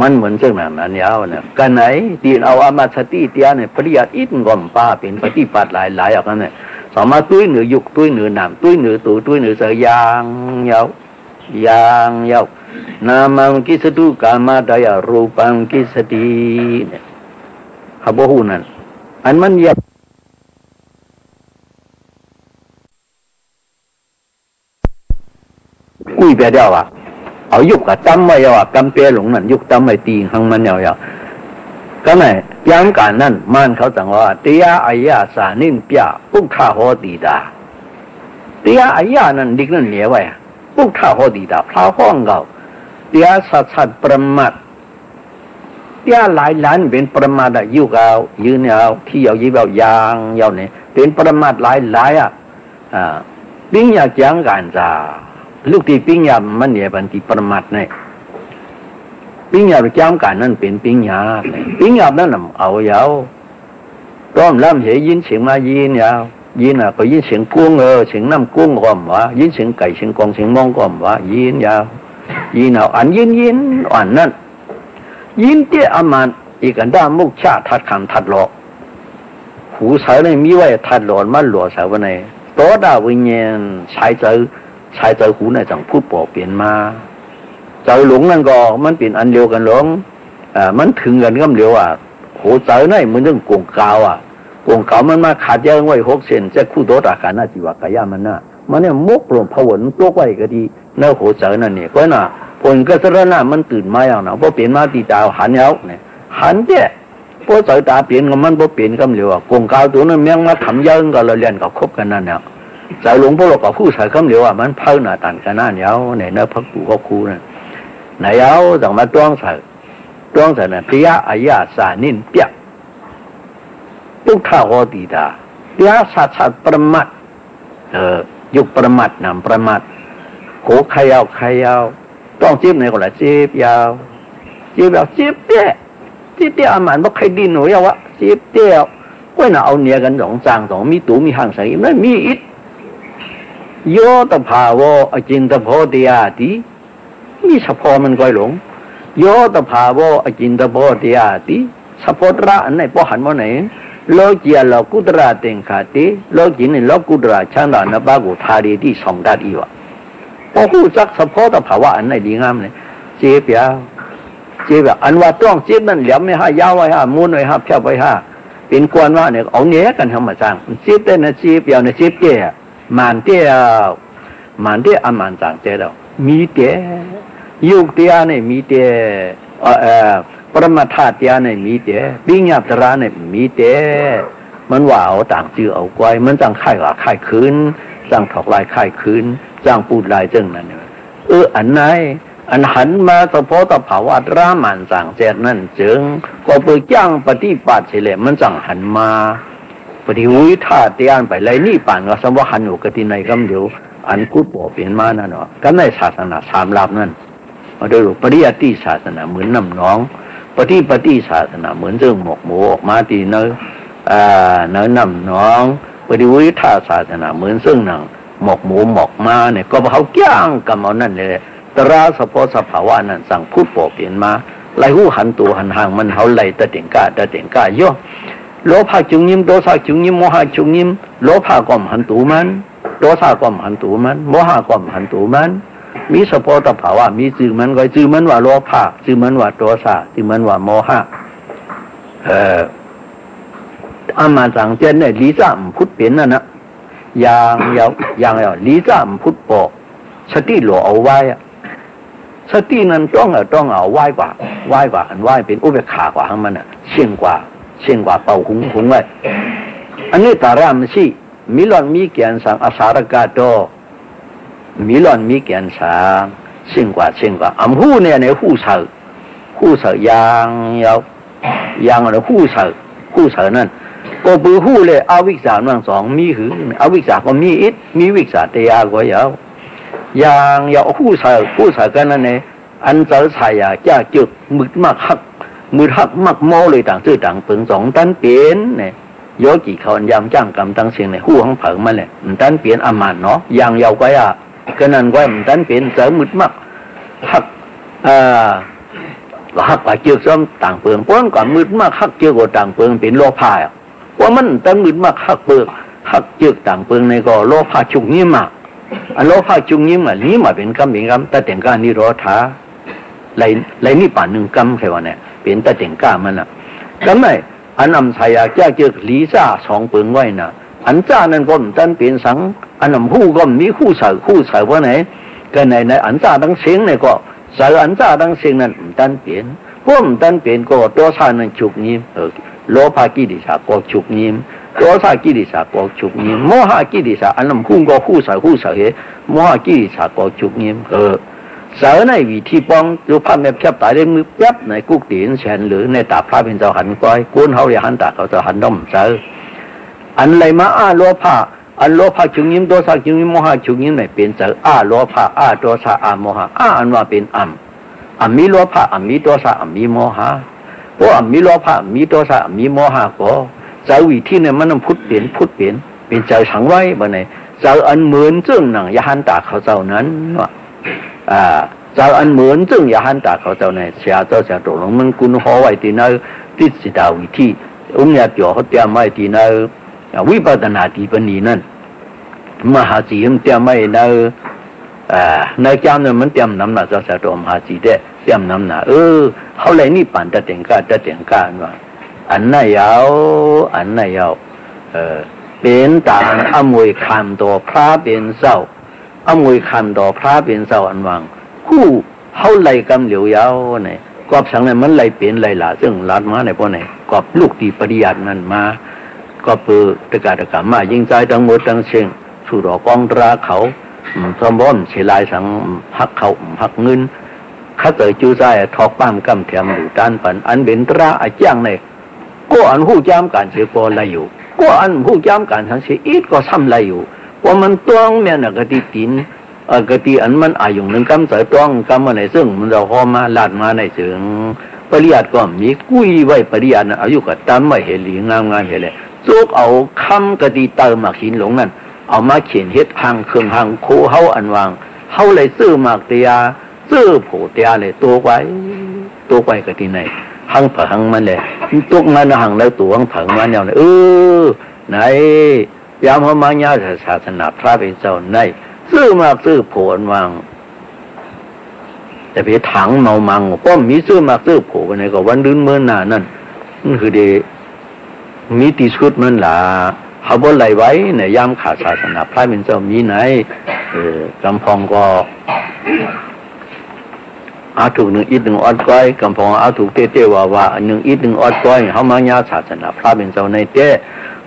Speaker 1: มันเหมือนเจ้าหนังนั้นยาวเนี่ยกันไหนตีนเอาอามาสติเตียเนี่ยปริยัติอินก่อมป้าเป็นปฏิปัติหลายอย่างนั้นเนี่ยสามารถตุ้ยเหนือยุกตุ้ยเหนือหนามตุ้ยเหนือตูตุ้ยเหนือเสียยางยาวนามังกิสตุกามาดายารูปังกิสติเนี่ยเขาบอกหูนั่นอันมันยาวกุ้ยเปียเดียวเอายุกกับตั้มไว้ยาวกำเปียหลงนั่นยุกตั้มไว้ตีหังมันยาวก็ไหนย้ำการนั่นมันเขาจังว่าเตียอายาสานินเปียปุกท่าหอดีดาเตียอายานั่นดิกนั่นเหนียวไว้ปุกท่าหอดีดาพระห้องเก่า เดียสัตประมาทเดียหลายล้านเป็นประมาทอะยุกเอายืนเอาที่เอายีเอายางยาวเนี่ยเป็นประมาทหลายอ่ะปิ้งอยากจังกันจ้าลูกที่ปิ้งยามันเนี่ยเป็นที่ประมาทเนี่ยปิ้งยาจังกันนั่นเป็นปิ้งยาปิ้งยานั่นน่ะเอายาวต้อมล้ำเหยินเสียงมายินยาวยินอ่ะก็ยินเสียงกุ้งเสียงน้ำกุ้งก็มว่ายินเสียงไก่เสียงกองเสียงมองก็มว่ายินยาวยินเอาอันยินอ่อนนั่นยินเตี้ยอามันอีกันด้ามุกชาทัดคำทัดหลอกหูใส่ในมีไว้ทัดหลอนมันหลอกใส่ไว้ในโตดาวิญญาณใช้เจอหูในจังพูดปอกเปลี่ยนมาเจอหลงนั่นก็มันเป็นอันเดียวกันหลงมันถึงกันก็เดียวอ่ะโหเจอในมันเรื่องกงกาวอ่ะกงกาวมันมาขาดแยกไว้6 เซนจะคู่โตดากันน่าจีว่ากายามันน่ะมันเนี่ยมุกหลงผวนตัวไว้ก็ดีเนื้อโหเจอนั่นเนี่ยก็น่ะผลก็สระน่ะมันตื่นมาอย่างน่ะพอเปลี่ยนมาตีดาวหันแล้วเนี่ยหันเจ้พอเจอตาเปลี่ยนก็มันพอเปลี่ยนก็เดียวอ่ะกงกาวตัวนั้นแม่งมาทำยังก็เราเรียนกับคบกันนั่นเนี่ยใจหลวงพ่อเราก็พูดใส่คำเดียวว่ามันเพิ่งหน้าตันกันนั่นเดียวเนี่ยเนื้อพักกูก็คูนั่นไหนเอาต้องมาจ้องใส่เนี่ยเตี้ยอายาสานินเปียตุกท่าโอดีดาเตี้ยสัตประมาทยุคประมาทนำประมาทโหใครเอาต้องจีบไหนก็ละจีบยาวจีบเตี้ยอามันบอกใครดินหนูยาวะจีบเตี้ยก็น่าเอาเนี่ยกัน2 มีตูมีห่างใส่ไม่มีอิดโยตภาวะอจินตโพธิอาติมีเฉพาะมันก้อยหลงโยตภาวะอจินตโพธิอาติเฉพาะระอันไหนพอหันมาไหนโลกียโลกุตระเต็งขาติโลกีนี่โลกุตระช่างด่านบ้ากุทารีที่2 ด้านอีวะพอหูจักเฉพาะตภาวะอันไหนดีงามเลยเจ็บยาวอันว่าต้องเจ็บนั่นเหลี่ยมไม่ห้ายาวไว้ห้ามุนไว้ห้าเพียบไว้ห้าเป็นกวนว่าเนี่ยเอาเนี้ยกันทำมาจังจีบได้นะจีบยาวนะจีบเตี้ยมันเตี้ยอามันจังเตี้ยเรามีเตี้ยยุคเตี้ยเนี่ยมีเตี้ยปรมาธาเตี้ยเนี่ยมีเตี้ยปิ้งยับตระเนี่ยมีเตี้ยมันว่าเอาต่างจื้อเอาไว้มันจังค่ายว่าค่ายคืนจังถอกลายค่ายคืนจังปูดลายจังนั่นเนี่ยอันไหนอันหันมาเฉพาะตภาวะรามันจังเจ็ดนั่นจึงก็ไปจ้างปฏิบัติเฉลี่ยมันจังหันมาปฏิวิธาเตียนไปเลยนี่ป่านก็สมว่าหันอยู่กับที่ไหนก็เดี๋ยวอันกูบอกเปลี่ยนมานั่นเนาะก็ในศาสนา3 ลับนั่นมาดูปริยัติศาสนาเหมือนน้ำน้องปฏิศาสนาเหมือนเรื่องหมกหมูออกมาตีเนื้อน้ำน้องปฏิวิธาศาสนาเหมือนซึ่งหนังหมกหมูหมกมาเนี่ยก็เขาจ้างกับเอานั่นเลยตราสพสภาวะนั้นสั่งพูดบอกเปลี่ยนมาไล่หูหันตัวหันห่างมันเขาไล่ตะเต็งก้าย่อโลภะจุงยิ้มโทสะจุงยิ้มโมหะจุงยิ้มโลภะก็หันตัวมันโทสะก็หันตัวมันโมหะก็หันตัวมันมีสภาวะภาวะมีจื่อมันก็จื่อมันว่าโลภะจื่อมันว่าโทสะจื่อมันว่าโมหะอามาจังเจนเนี่ยลีจ่ามพุทธเปลี่ยนนั่นนะอย่างลีจ่ามพุทธบอกสติหล่อเอาไว้สตินั้นต้องเอาไหว้กว่าอันไหว้เป็นอุเบกขากว่าของมันเชี่ยงกว่าเป่าหุงไว้อันนี้ตารามสิมิลอนมีเกียนสังอาสารกาโตมิลอนมีเกียนสังเชี่ยงกว่าอัมหูเนี่ยในหูเสือยางอะไรหูเสือนั่นก็ปือหูเลยอวิกษาหนึ่ง2มีหืออวิกษาก็มีอิดมีวิกษาเตียก็ยาวอย่างผู้สาวกันนั่นเองอันเจอชายจ้าจุดมืดมากหักมากโมเลยต่างชื่อต่างเปิง2 ตันเปลี่ยนเนี่ยโยกี่เขายำจ้างกำตั้งเสียงในหูของเผิงมาเลยตันเปลี่ยนอามันเนาะอย่างยาวก็กันนั่นก็ตันเปลี่ยนเจอมืดมากหักว่าเจือกซ้ำต่างเปิงเพราะก่อนมืดมากหักเจือกต่างเปิงเป็นโลภะว่ามันตันมืดมากหักเจือกต่างเปิงในก็โลภะชุกนี้มากอันโลภะจุงยิ้มนี้มาเป็นกรรมแต่แต่งการนิโรธาไหลนี่ป่าน1 กรรมแค่ว่าเนี่ยเป็นแต่แต่งการมันก็ไม่อันนำชายาแก้เกี่ยวลีซ่า2 เปิงไว้น่ะอันจ้านั้นก็ตันเปลี่ยนสังอันนำหู้ก็มีหู้เสือว่าไหนก็ในอันจ้าตั้งเสียงเนี่ยก็เสืออันจ้าตั้งเสียงนั้นตันเปลี่ยนพวกตันเปลี่ยนก็ตัวชานั้นจุกยิ้มโลภะกิเลสก็จุกยิ้มโทสะกิเลสก็จุกยิ้มโมหะกิเลสอันนั้นหู้ก็หู้เสือโมหะกิเลสก็จุกยิ้ม เสาในวิธีป้องรูปภาพแม่แคบตายได้มือแป๊บในกุกตีนแฉนหรือในตาพระเป็นเจ้าหันก้อยก้นเขาเรียหันตาเขาเจ้าหันด้อมเสาอันไรมาโลภะอันโลภะจึงยิ้มโทสะจึงยิ้มโมหะจึงยิ้มไม่เป็นเสาโลภะโทสะโมหะอันว่าเป็นอัมมีโลภะอัมมีโทสะอัมมีโมหะเพราะอัมมีโลภะมีโทสะมีโมหะก็เสาวิธีเนี่ยมันพุทธเป็นใจสังไว้บ่เนี่ยเสาอันเหมือนจึงหนังยหันตาเขาเจ้านั้นว่าเจ้าอันเหมือนจึงยหันตาเขาเจ้าเนี่ยเสียเจ้าเสียตกลงมันกุนหัวไว้ที่นั่นติดสิดาวิธียาเดียวเขาเตรียมไว้ที่นั่นวิปัสสนาที่ปนีนั่นมหาจีมเตรียมไว้ในจามเนี่ยมันเตรียมน้ำหนักเจ้าเสียตัวมหาจีเด้เตรียมน้ำหนักเขาเลยนี่ปั่นจะเตียงก้าว่าอันไหนยาวเป็นตาอมวยคำตัวพระเป็นเศร้าอมวยคำตัวพระเป็นเศร้าอันวังคู่เขาไล่กำเหลียวยาวเนี่ยกอบสังเนี่ยมันไล่เปลี่ยนไล่หลาซึ่งลัดมาในพวกไหนกอบลูกตีปริยัตินั้นมาก็เปิดตะการมายิงใจทั้งหมดทั้งเชิงสู่ดอกกองตราเขาสมบูรณ์เฉลายสังพักเขาพักเงินข้าเตยจูใจทอกปั้มกำเทียมอยู่ด้านปันอันเป็นตราอาจ้างในก็อันหู้จ้ำการเสียกอไรอยู่ก็อันหู้จ้ำการทั้งเสียอีกก็ซ้ำไรอยู่ว่ามันต้องแม่นกติตินกติอันมันอายุหนึ่งกำเสยต้องกำมาในซึ่งมันเราพอมาลาดมาในเชิงปริยัติก็มีกุ้ยไว้ปริยัติอายุก็ตามไม่เห็นหลีงามเห็นเลยจุกเอาคำกติเติมมาขินหลงนั่นเอามาเขียนเฮ็ดพังเครื่องพังโคเฮาอันวางเฮาเลยซื้อมากเตียซื้อโผเตียเลยตัวไว้กติไหนหังเผังมันเลยตุกมันหังแล้วตัวหังเผังมันเนี่ยไหนยามเฮามาญาศาสนาพระเป็นเจ้าไหนซื้อมากซื้อโผอันวางแต่ไปถังเมามังป้อมมีซื้อมากซื้อโผวันไหนก็วันดื้นเมื่อหน้านั่นนั่นคือเดมีติชุดมันล่ะเขาบ่ไล่ไว้ในยามขาดศาสนาพระเป็นเจ้ามีไหนกำพองก็อาถูกหนึ่งอีกหนึ่งอดก้อยกำพองอาถูกเต้ว่าหนึ่งอีกหนึ่งอดก้อยเขามาญาศาสนาพระเป็นเจ้าในเต้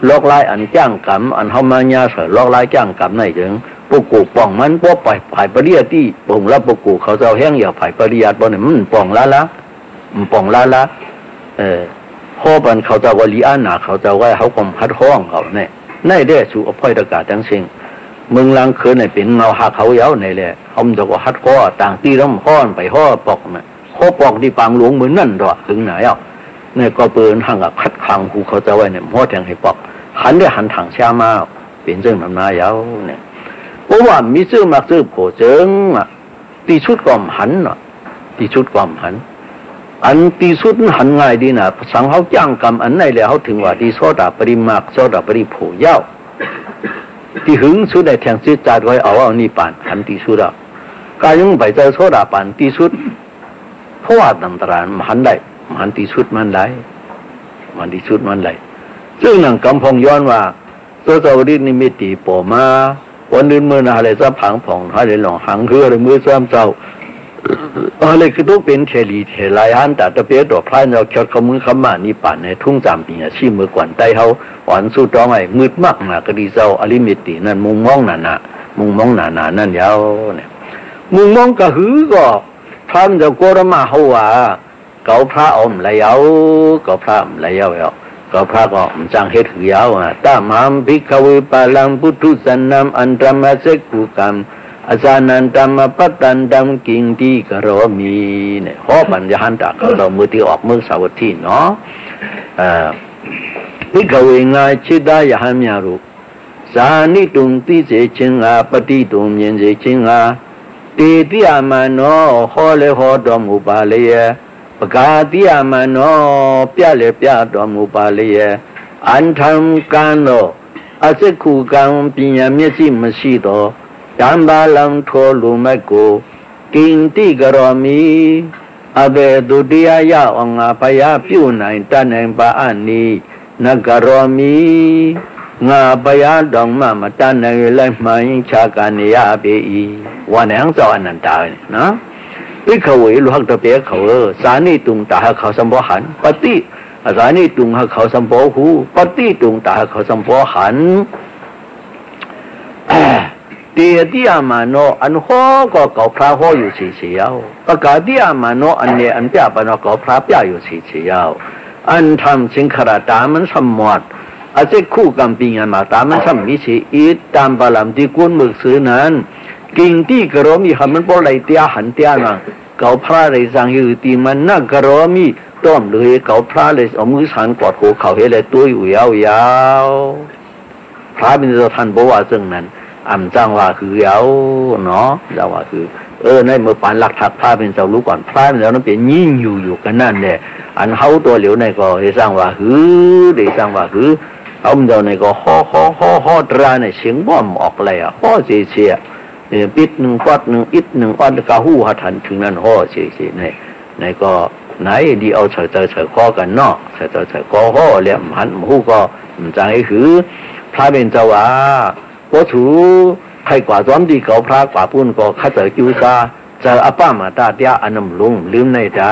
Speaker 1: ลอกลายอันจ้างกรรมอันเขามาญาเสลอกลายจ้างกรรมในถึงปกูป่องมันป้อผ่ายปริยัติป่องรับปกูเขาเจ้าแห้งอย่าผ่ายปริยัติบ่เนี่ยมันป่องละพอบันเขาจะว่าลีอานาเขาจะว่าเขากลมพัดห้องเขาเนี่ยในได้สู่อภัยตกาทั้งสิ่งมึงลังคืนในเป็นเงาหักเขาเย้าในแหละเขาจะว่าฮัดข้อต่างตีล้มห้อนไปห้อปอกนะข้อปอกที่ปางหลวงเหมือนนั่นดอกถึงไหนอ่ะเนี่ยก็เปิดห่างกับคัดขังหูเขาจะว่าเนี่ยหัวแทงให้ปอกหันได้หันถังเช้ามาเป็นเรื่องน้ำนาเย้าเนี่ยเพราะว่ามีซื้อมาซื้อโผเจิงอ่ะตีชุดกล่อมหันอ่ะตีชุดกล่อมหันอันตีสุดหันง่ายดีนะสังเขาจ้างกรรมอันไหนแล้วเขาถึงว่าที่โซดาปริมากโซดาปริโผเย้าที่หึงสุดได้แทงซื้อจัดไว้เอานี่ปานหันตีสุดอ่ะกายังไปเจอโซดาปานตีสุดเพราะว่าตันตรานหันได้หันตีสุดมันได้มันตีสุดมันได้ซึ่งหนังกำพองย้อนว่าโซดารินิมิติโปมาวันนึงเมื่อนาเลยจะผังผ่องอะไรหลงหังเรือเลยมือซ้ำเจ้าอะไรคือต้องเป็นเทลีเทลายหันแต่ตะเปียดอกพลายเราเขียนคำมือคำมานี่ป่านในทุ่งจามปีน่ะชี้มือกวนไตเขาหวานสู้ต้องไอ้มืดมากมากก็ดีเจ้าอลิมิตินั่นมุงมองหนานั่นยาวเนี่ยมุงมองกระหือก็พระมันจะโกรมาเขาว่าเก่าพระอมไรยาวก็พระไรยาวก็พระก็จังเฮ็ดหือยาวตามามภิกขเวปาลังพุทธุสันนามอันตรมาเสกุกรรมอาจารย์นันตามปัตตันดำกิ่งที่กระโรมีเนี่ยหอปัญญาหันตะเขาเรามือที่ออกมือสาวัตถีเนาะพิกเวงาชิดายหันยารุสานิตุงติเจชิงอาปฏิตุงเมียนเจชิงอาติติอามาโนหอเลหอดอมุปาเลยปกาติอามาโนเปียเลเปียดอมุปาเลยอันทำการโนอาศัยคู่กันปิญญาเมสิมสีโตจำบาลังทอลุไม่กูกินที่กระมีอาเบดุดียายาองอาพยาพิวนัยตันเองปะอันนี้นักกระมีงาพยาดองมาตันเองเลยไม่ชากันยาเบีวันแห่งเจ้าอนันตานะวิขวิลุหักตะเปียเขาสานิตุงตาเขาสัมปหันปฏิสานิตุงเขาสัมปหูปฏิตุงตาเขาสัมปหัน เตียที่อามาโนอันหัวก็เก่าพระหัวอยู่เฉียวประกาศที่อามาโนอันเนี่ยอันเปียปนเก่าพระเปียอยู่เฉียวอันทำสิงขราตามันสมหมดอาจจะคู่กันปีงานมาตามันสมิชีอีตามบาลามที่กุนมึกซื้อนั้นกิ่งที่กระมีมันพอไหลเตียหันเตียนะเก่าพระเลยสังอยู่ตีมันนักกระมีต้มเลยเก่าพระเลยเอามือสันกอดหัวเขาให้เลยตัวอยู่ยาวพระเป็นตัวท่านบอกว่าซึ่งนั้นอ่ำจังว่าคือยาวเนาะจังว่าคือในเมื่อปานหลักทักพระเป็นเจ้ารู้ก่อนพระเป็นเจ้านั้นเป็นยิ่งอยู่กันนั่นเนี่ยอันเขาตัวเหลียวในก็ได้สร้างว่าได้สร้างว่าเอาเจ้าในก็ฮ่อตราในเสียงบ่อมออกเลยฮ่อเสียปิดหนึ่งปัดหนึ่งอิดหนึ่งอันกะหู้หัทันถึงนั้นฮ่อเสียในก็ไหนดีเอาเฉยข้อกันเนาะเฉยก็ฮ่อเลี้ยมหันหูก็มันจะให้คือพระเป็นเจ้าว่าวัตถุใครกว่าจอมดีเก่าพระกว่าปุ่นก็ข้าเจอกิวซาเจออาป้ามาตาเดียอันนำลุงลืมในตา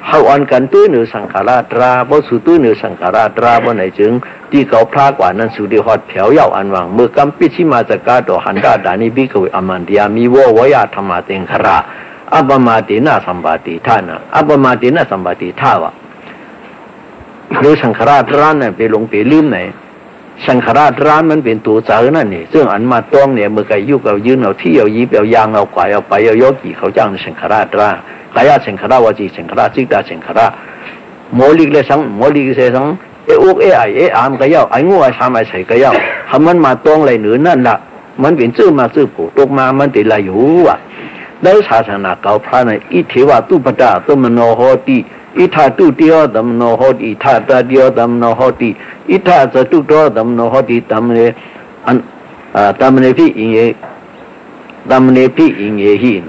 Speaker 1: เขาอ่อนกันตื้อเหนือสังขาราตราวัตถุตื้อเหนือสังขาราตราบนไหนจึงที่เก่าพระกว่านั้นสุดีฮอดแถวยาวอันวังเมื่อกำปิชิมาจากกาโตหันดาดานิบิกวิอมันเดียมีวยาธรรมะเต็งขระอัปมาตินาสัมปติท่านะอัปมาตินาสัมปติท่าวะหรือสังขาราตราเนี่ยไปลงไปลืมไหนสังขารร้านมันเป็นตัวเจอนั่นนี่ซึ่งอันมาต้องเนี่ยเมื่อไก่ยุกเอายืนเอาที่เอายิบเอายางเอาควายเอาไปเอายกกี่เขาจ้างสังขารร้านกายสังขารวจีสังขารจิตตาสังขารโมลิกเลยสังโมลิกเสสังอุกไออามก็ยาวไองูไอสามไอใส่ก็ยาวทำมันมาต้องอะไรเหนือนั่นละมันเป็นชื่อมาชื่อผู้ตกมามันติดลายอยู่อ่ะแล้วศาสนาเก่าพระในอิทธิวาตุปตาตุมโนโหติอิทาตุเดียวดำโนโหติอิทาตาเดียวดำโนโหติอิทาจะตุโตดำโนโหติดำเนี่ยดำเนี่ยพี่อิงเอหิน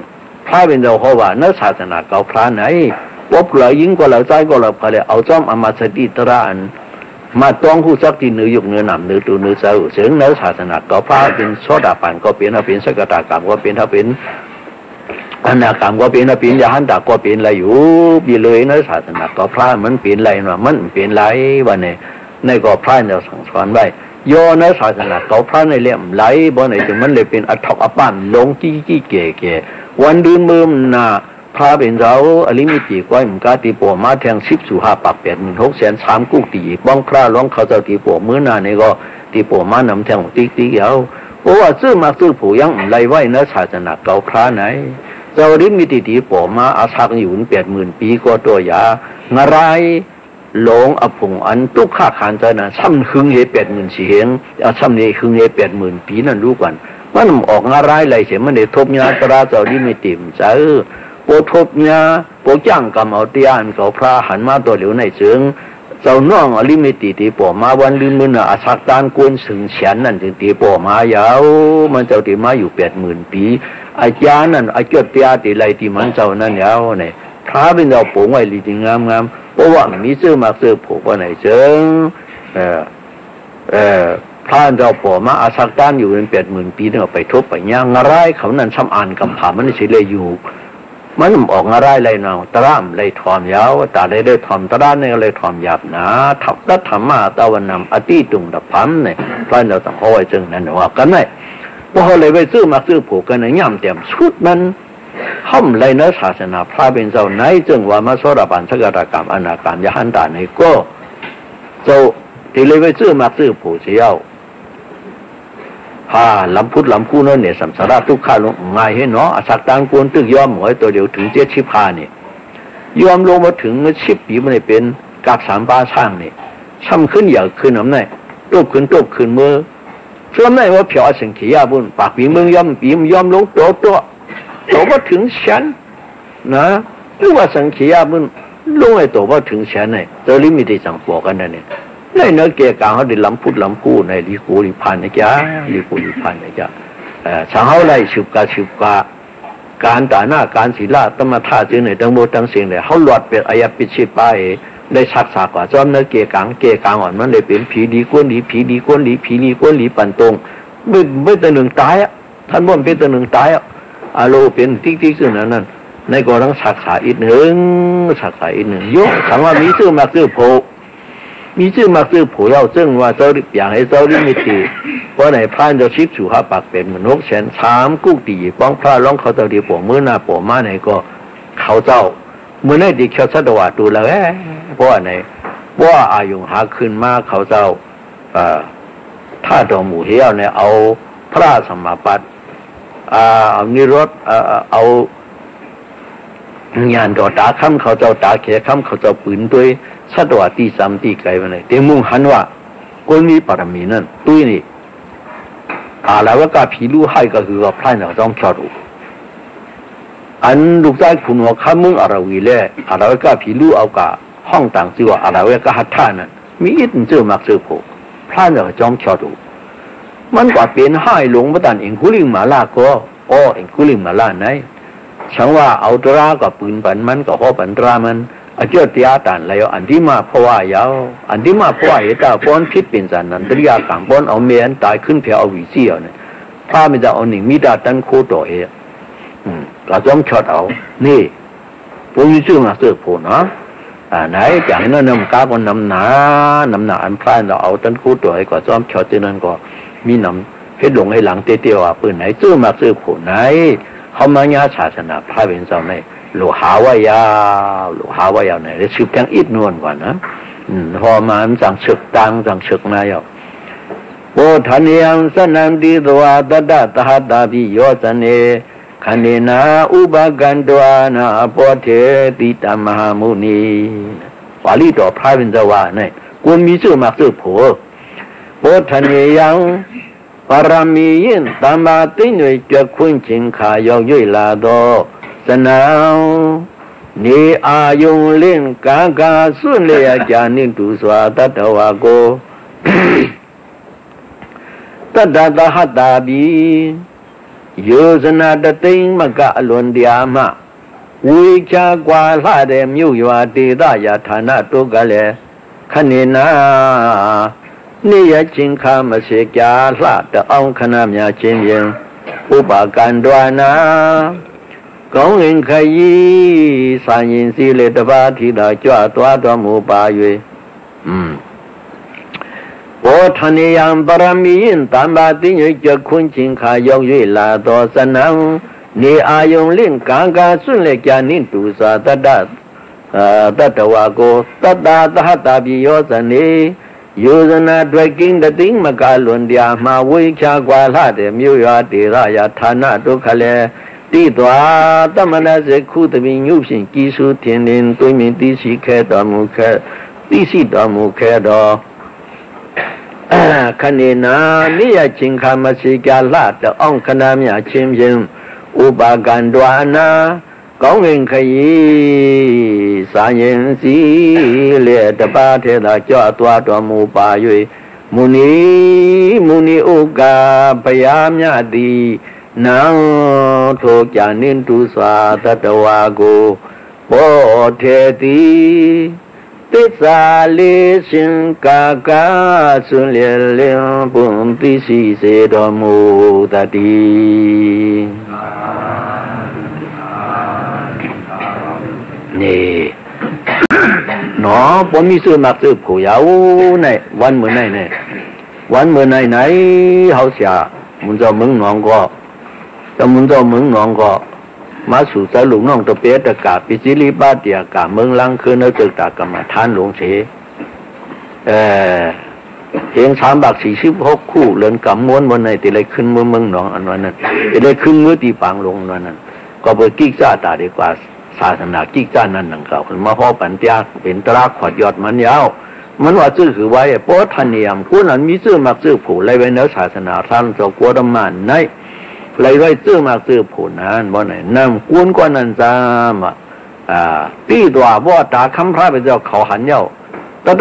Speaker 1: พระเป็นเจ้าเขาว่านักศาสนาเก่าพระไหนว่าเปล่ายิ่งกว่าเราใจก็เราเลยเอาจ้อมอมาสติตระอันมาต้องผู้สักที่เนื้อยุกเนื้อหนำเนื้อตัวเนื้อเสือเสียงนักศาสนาเก่าพระเป็นโสดาปันก็เป็นถ้าเป็นสกตากรรมก็เป็นถ้าเป็นอนาคามก็เป็นเป็นยาหันตาก็เป็นอะไรอยู่บีเลยนะศาสนาก็พระมันเป็นอะไรนะมันเป็นไรวะเนี่ยในก็พระเราสั่งสอนไว้โยนะศาสนาก็พระในเล่มไหลบ่ไหนจึงมันเลยเป็นอัฐกอปั้นลงกี้เก๋วันดื้อมือน่ะพระเป็นเราอลิมิติก้อยมันกาตีปัวมาแทง10 สู่ 5 ปัก 8,603 กุกตีบ้องพระร้องเขาเจ้าตีปัวมือหน้านี่ก็ตีปัวมานำแทงติ๊กเอาเพราะว่าซื้อมาซื้อผู้ยังไหลไว้นะศาสนาเก่าพระไหนเจ้าริมิติตีปอมาอาศักอยู่80,000 ปีก็ตัวยางารายหลงอภงอันตุกข้าขานใจนะซ้ำหึงเห80,000 เสียงซ้ำเนี่ยหึงเห80,000 ปีนั่นรู้กันมันออกงารายไรเสียมันได้ทบญาตราเจ้าริมิติมใจโปทบญาโปจ้างกรรมเอาเตียนเขาพระหันมาตัวเหลียวในเชิงเจ้าน้องอลิมิติตีปอมาวันลืมมือน่ะอาศักตานกวนสึงเฉียนนั่นถึงตีปอมายาวมันเจ้าตีมาอยู่80,000 ปีอาจารย์นั่นอาจารย์เตียตีไรตีมันเจ้านั่นยาวเนี่ยพระเป็นเราปุ๋งไว้ลีจริงงามเพราะว่ามีเสื้อมาเสื้อผูกว่าไหนเชิงพระเราปอมาอาศักตานอยู่เป็น80,000 ปีเนี่ยไปทบไปย่างอะไรเขานั่นซ้ำอ่านคำผ่ามันเฉยเลยอยู่มันออกอะไรเลยเนาะตรามเลยทอมยาวแต่ได้ทอมตรามเนี่ยเลยทอมหยาบนะทับรัฐธรรมะตะวันนำอติตุงดับพันเนี่ยพระเราต้องเอาไว้จึงนั่นว่ากันไหมว่าเขาเลยไปซื้อมาซื้อผูกกันเนี่ยย่ำเต็มชุดมันห้อมเลยเนื้อศาสนาพระเป็นเจ้าไหนจึงว่ามาโสดาบันสกตากรรมอนาคามยหันตาในก็เจ้าที่เลยไปซื้อมาซื้อผูกเสียวลำพุดลำคู่นั่นเนี่ยสัมสาระทุกข้าลงง่ายให้เนาะสักตังกวนตึกยอมหวยตัวเดียวถึง75เนี่ยยอมลงมาถึง10 ปีมันเป็นกาก3 บาช่างเนี่ยซ้ำขึ้นอย่างขึ้นน้ำไหนตบขึ้นมือเชื่อไหมว่าเผียวสังเขียบุญปากปีมึงยอมลงตัวว่าถึงฉันนะหรือว่าสังเขียบุญลงไอ้ตัวว่าถึงฉันเนี่ยจะลิมิตจังบอกกันนั่นเนี่ยในเนื้อเกี่ยวกับเขาได้ลำพุดลำคู่ในลีกูลีพันนะจ๊ะลีกูลีพันนะจ๊ะชาวเขาไล่ฉุบกาการตาหน้าการศีลาต้องมาท่าจึงในตั้งโมตั้งสิ่งเลยเขาหลอดเป็นอายปิชิตไปได้ชักษากว่าจอมเนื้อเกี่ยวกับอ่อนมันเลยเป็นผีดีก้นหลีปันตรงไม่ตัวหนึ่งตายอ่ะท่านบ่นเป็นตัวหนึ่งตายอ่ะอารมณ์เป็นติ๊กซึ่งนั้นในก็ต้องชักษาอีกหนึ่งยกถามว่ามีชื่อมาชื่อโพมีชื่อมาซื้อผู้เล่าซึ่งว่าเจ้าอย่างให้เจ้าลิมิติ ราะในพานจะชิบสู่หาปากเป็นมนุษย์เช่น3กุ๊กตีป้องพระร้องเขาเจ้าดีปวมือหน้าปวมาไหนก็เขาเจ้าเมื่อในดีเขียวสัตวาดูแล้วเพราะในว่าอายุหาขึ้นมาเขาเจ้าถ้าดอกหมูเหี้ยวเนี่ยเอาพระสมบัติเอานิรถเอางานดอตาคำเขาเจ้าตาเขียคำเขาเจ้าปืนด้วยสัตวาตี3ตีไกลมาเลยเต็มมุ่งหันว่าคนมีปรมีนั่นตุ้ยนี่แล้วก็ผีลูกให้ก็คือว่าพระเนี่ยต้องชอบดูอันลูกชายคุณว่าข้ามึงอะไรวิเล่อะไรก็ผีลูกเอากะห้องต่างจิวอะไรก็หัดท่านั่นมีอินเจอมากเจอผมพระเนี่ยต้องชอบดูมันกว่าเป็นให้หลงมาตันเองกุลิงมาลาก็เองกุลิงมาลาไหนฉันว่าเอาตรากับปืนปันมันก็พอปันตรามันอาจจะตีอาตันแล้วอันที่มาเพราะว่ายาวอันที่มาเพราะว่าเหตุป้อนพิษเป็นสันนั้นตริยาขังป้อนเอาเมียนตายขึ้นเพียเอาวิเศษเนี่ยพระไม่จะเอาหนึ่งมิดาตันโคต่อก็ต้องช็อตเอานี่พวกนี้ชื่อมาเสือกผลนะไหนจากนั้นนำกาบนำหนาอันพลายเราเอาตันโคต่อก็ซ้อมช็อตที่นั่นก็มีนำให้หลงให้หลังเตี้ยวปืนไหนชื่อมาเสือกผลไหนเขามาญาศาสนาพระเป็นเจ้าในหลวหาวายาวเนี่ยได้สืบทั้งอิดนวลกว่านะพอมาจังศึกตังจังศึกนายกโอทันยังสนันติตัวตดาตหตาภิโยสเนขันเนาอุบกันตัวนาปเทติตมหามุนีบาลีต่อพระเป็นเจ้าว่าเนี่ยควรมีชื่อมากชื่อผัวโอทันยังปรมียินตามมาติหน่วยจะคุ้นชิงขายกย่อยลาโดสนาวนี่อายุเล่นกากาสุนเลยจานิตุสวาตัตวาโกตัดตาหัตตาบีโยสนาตติงมกะลวนเดียมาวิชากว่าลาเดมิวยวาติดายาฐานะตุกะเลขันนานี่ยจิงคามเสกยาลาตะองคณะมยาจินยังอุปการดวานาကောင်းရင်ခရီးစာရင်စီလေတပါးထီတာကြွသွားတော်မူပါ၍ဘောထဏယံပရမီယံတမ္ပါတိညကြခွန်းချင်းခါရောက်၍လာတော်စနံနေအာယုံလင့်ကာကာစွန့်လက်ကြနှင့်တူစွာတတတဝါကိုတတသဟတာပိယောဇနေယောဇနာတွေ့ကင်းတသိမကလွန်တရားမှာဝိချာကွာလှတဲ့မြို့ရွာဒေရယဌာနဒုက္ခလေတိတော်တမနစေခုတပိညုဖြင့်ကြည်စုထင်လင်တွင်မြင်သိရှိခဲ့တော်မူခဲ့သိရှိတော်မူခဲ့တော်ခဏနာနိယချင်းခမရှိကြလှတဲ့အောင်ခဏမြချင်းဖြင့်ဥပါကံတော်နာကောင်းငင်ခရီးစာရင်စီလေတပါးထဲသာကြွသွားတော်မူပါ၍မုနီဥကဘုရားမြတ်သည်နောင်ထိုကြနှင့်တူစွာတတဝါကိုပေါ်ထေတိသစ္စာလေးရှင်ကာကာဆွလျက်လင်းပွန်သိရှိစေတော်မူတည်းนี่เนาะผมมีซื้อมักซื้อผู้ยาวในวันเมื่อไหนวันเมื่อไหนเขาเสียมุนเจ้ามึงน้องก็แต่มุนเจ้ามึงน้องก็มาสู่ใจหลวงน้องตะเปียตะกาปิจิลิบาเดียกาเมืองลังคืนแล้วตึกตากรรมฐานหลวงเฉเพียง346คู่เลินกำม้วนวันไหนตีเลยขึ้นเมืองน้องอันวันนั้นตีเลยขึ้นเมื่อตีปางลงวันนั้นก็เปิดกิ๊กซ่าตาดีกว่าศาสนากิ๊กจ้านั่นหนังเก่ามาพ่อปัญญาเป็นตราขวดยอดมันยาวมันว่าชื่อคือไว้เพราะทันเนียมผู้นั้นมีชื่อมักชื่อผู้ไรไว้เนื้อศาสนาท่านจะกลัวดมันในไรไว้ชื่อมักชื่อผู้นั้นบ่ไหนนั่งกวนกว่านั้นจ้ามตีตัวว่าตาคำพระเป็นเจ้าเขาหันเย้าตา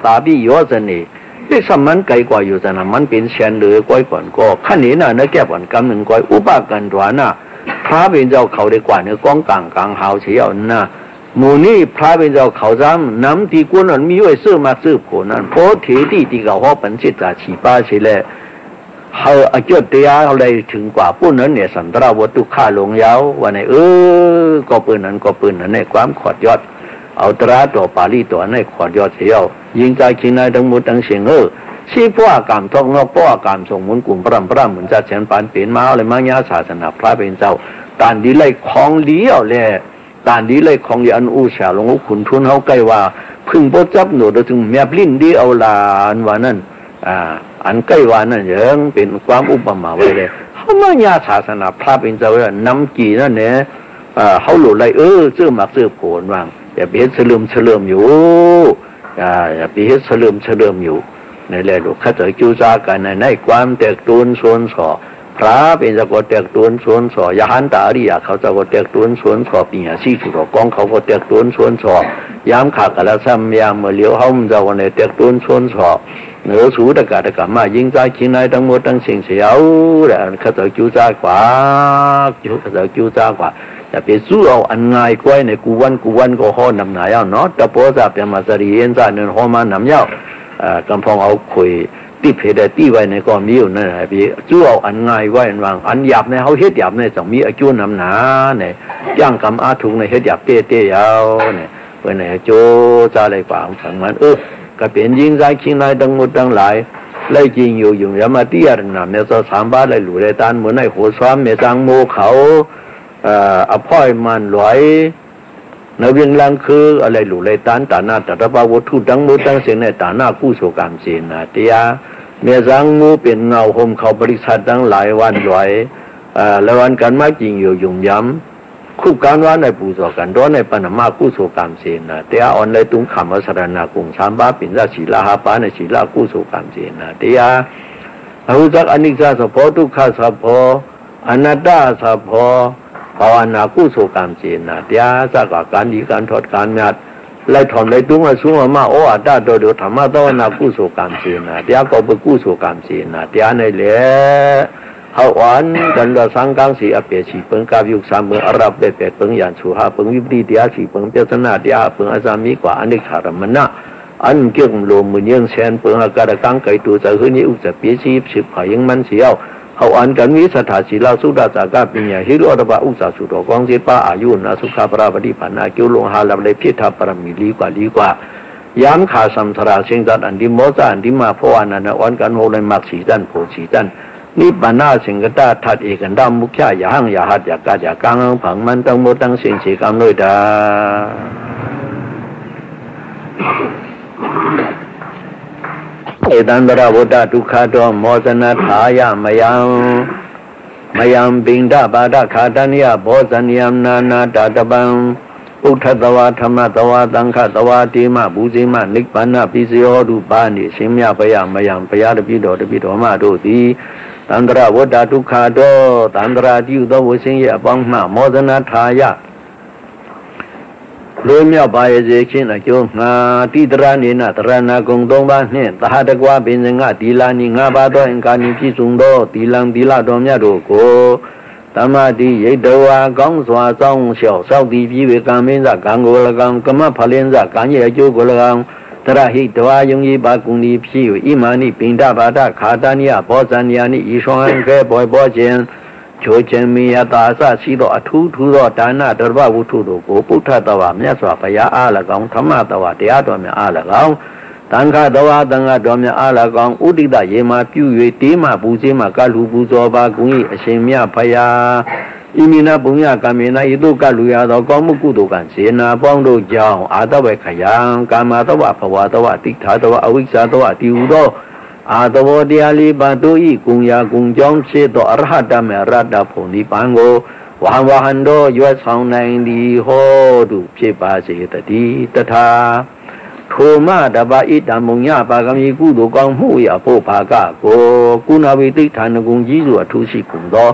Speaker 1: ตาบีโยสนี่ที่สมันไกลกว่าอยู่แต่นั้นมันเป็นเชียนเลยก้อยก่อนก็ขั้นนี้น่ะเนื้อแก้ก่อนกำหนึ่งก้อยอุปกันตัวน่ะพระเป็นเจ้าเขาได้กว่าเนื้อกองกลางหาวเฉียวน่ะหมู่นี้พระเป็นเจ้าเขาซ้ำน้ำที่กวนนั้นมีไว้ซื้อมาซื้อผลนั้นเพราะเทที่เขาว่าเป็นจิตจ่าฉีป้าเฉลเขาอาจจะเตียเขาได้ถึงกว่าผู้นั้นเนี่ยสันตราวัตถุฆ่าลงยาววันไหนก็ปืนนั้นในความขอดยอดเอาตราต่อปาลีต่อในขอดยอดเฉียวยิงใจขินนายทั้งหมดทั้งเสียง ชีพว่ากรรมทอกนอกป้อกรรมส่งมุนกลุ่มพระเหมือนจะเฉียนปานเปลี่ยนมาอะไรมังยาศาสนาพระเป็นเจ้าการดีไล่ของเลี้ยวแหละการดีไล่ของอันอุชาลงขุนทุนเขาใกล้ว่าพึ่งโบจับหนูโดยถึงแม่ปลิ้นดีเอาลานว่านั่นอันใกล้ว่านั่นยังเป็นความอุปมาไว้เลยเขามังยาศาสนาพระเป็นเจ้าเนี่ยน้ำกี่นั่นเนี่ยเขาหลุดไรเสื้อหมักเสื้อโผล่ว่างอย่าไปเฮ็ดเฉลิมอยู่อย่าไปเฮ็ดเฉลิมอยู่ในแหล่ลูกข้าจะจูจากันในความแตกตูนส่วนสอพระเป็นจะก็แตกตูนส่วนสอยาหันตาอริยะเขาจะก็แตกตูนส่วนสอปีหาซี่ถูกกองเขาก็แตกตูนส่วนสอยามขาดกันแล้วซ้ำยามเมื่อเลี้ยวเขาจะก็ในแตกตูนส่วนสอเหนือสูตะกาตะกามายิงใจชิงในทั้งหมดทั้งสิ่งเสียวแต่ข้าจะจูจากว่าข้าจะจูจากว่าจะไปสู้เอาอันง่ายกว่าในกูวันก็ห่อนำหนายเอาเนาะแต่พอจะเป็นมาสรีเอ็นซ่าเนินห่อมานำยาวกำพองเอาคุยตีเพดตีไว้ในก็มีอยู่นั่นแหละพี่สู้เอาอันง่ายไว้วางอันหยาบในเขาเฮ็ดหยาบในต้องมีอาจุนำหนาเนี่ยย่างกำอาถุงในเฮ็ดหยาบเตี้ยยาวเนี่ยเพื่อนเนี่ยโจจะอะไรกว่าฝั่งมันก็เป็นยิงใจชิงในทั้งหมดทั้งหลายไล่จริงอยู่อย่ามาเตี้ยนะเมื่อสามบาทไล่หลุดไล่ตานเหมือนในหัวซ้อมเมื่อจังโมเขาอภัยมันลอยในเวียงลังคืออะไรหลุเลยตันตาหน้าตาตะบาวัตถุดังมูดังเสียงในตาหน้ากู้โศกรรมเสียนะเตียเมื่อสังมูเป็นเงาห่มเขาบริษัทตั้งหลายวันลอยแล้ววันกันมาจริงอยู่ยุ่งย้ำคู่การว่าในปูโศกันร้อนในปนมากู้โศกรรมเสียนะเตียอ่อนในตุ้งขำวัสรนากุงสามบ้าปิ่นราศีลาหาปาในศีลากู้โศกรรมเสียนะเตียรู้จักอนิจจสัพพทุกขสัพพอนัตตาสัพพภาวนากู้โศกรรมเจนะเดียสักการดีการถอดการงัดไล่ถอนไล่ตุ้งมาสู้มาโอ้อาตาโดดธรรมะภาวนากู้โศกรรมเจนะเดียก็ไปกู้โศกรรมเจนะเดียในแหล่เขาอ่อนกันเราสังกังสีอเปชีเปิงกาบยุกสามเมืองอารับเปเปิงยันสุหาเปิงวิบดีเดียสีเปิงเปียสนาเดียเปิงอาจามีกว่าอเนกขารมณะอันเกี่ยงลมมือยังเชนเปิงอากาศกังไก่ตัวจะขึ้นนี้อุจจาระชีพสิบหายังมันเสียวเขาอันกันวิสัทธาศีลาสุดาจากาปิญญาฮิโรตบะอุสาสุโตกองเสปาอายุนาสุขาปราปฏิปันนาคิวลงหาลับเลยพิทัปรมีลีกว่ายามขาสัมสราเชิงจัดอันดิโมซาอันดิมาพวานานะอันกันโหเลยมักสีจันโพสีจันนิปานาสิงกตาทัดเอกันดามุขยายาหังยาหัดยากาจากังผังมันตั้งหมดตั้งเสียงสีกำเลยดาเอตันตระวุฒทุกขาโตโมสนาทายามยังปิงดาบาดาขาตัญญาโพสัญญามนานาตาตบังอุทธตวาธรรมตวาตังขตวาติมาบุจิมานิพพานะปิสิโหรูปานิสิมยาปยามยังปยาตปิโดมาโดติตันตระวุฒทุกขาโตตันตระจิวโตวสิงยะปังมาโมสนาทายาลุยမြောက်ပါရဲ့ချင်းအကျိုးငါတိတရနေနာတရဏဂုံ၃ပါးနှင့်သဟတကွာပင်စင်ကဒီလာနိ၅ပါးသောအင်္ဂါနိပြည့်စုံသောဒီလံဒီလတော်မြတ်တို့ကိုတမတိရိတ်တဝါကောင်းစွာစောင်းလျှောက်စောက်တည်ပြီးဝေကံမင်းစကံကို၎င်းကမဖလင်းစကံရဲ့အကျိုးကို၎င်းတရဟိတဝါယုံကြီးပါကုဏီဖြစ်၍ဣမာနိပိန္ဒဘာဒခာတနိယဘောဇန်ယာနိဤရွှန်ကဲဘောခြင်းချိုးခြင်းမိယတာအစရှိသောအထူးထူးသောဒါနတရဘဝုထုတို့ကိုပုထတဝါမြတ်စွာဘုရားအား၎င်းဓမ္မတဝါတရားတော်များအား၎င်းတန်ခါတဝါတန်ခါတော်များအား၎င်းဥဒိတရေမာပြု၍တေးမှပူစေမှကလူပူဇော်ပါကု၏အရှင်မြတ်ဘုရားဣမိနာပုညကမေနာဤသို့ကလူရသောကောင်းမှုကုသိုလ်ကံစေနာပေါင်းတို့ကြောင့်အာတဝေခယံကာမတဝဘဝတဝတိထာတဝအဝိဇ္ဇာတဝတိဟုသောအာတဝတရားလေးပါတို့ဤကုံရာကုံကြောင့်ဖြစ်သောအရဟတမေရတ္တဖို့နိဗ္ဗာန်ကိုဝဟဟန္တောရွတ်ဆောင်နိုင်သည်ဟောတုဖြစ်ပါစေတည်းတထာထိုမတပါဣတံမုံညပါကမိကုသိုလ်ကောင်းမှုရဖို့ဘာကကိုကုဏဝိတိဋ္ဌာနကုံကြီးစွာအထူးရှိကုန်သော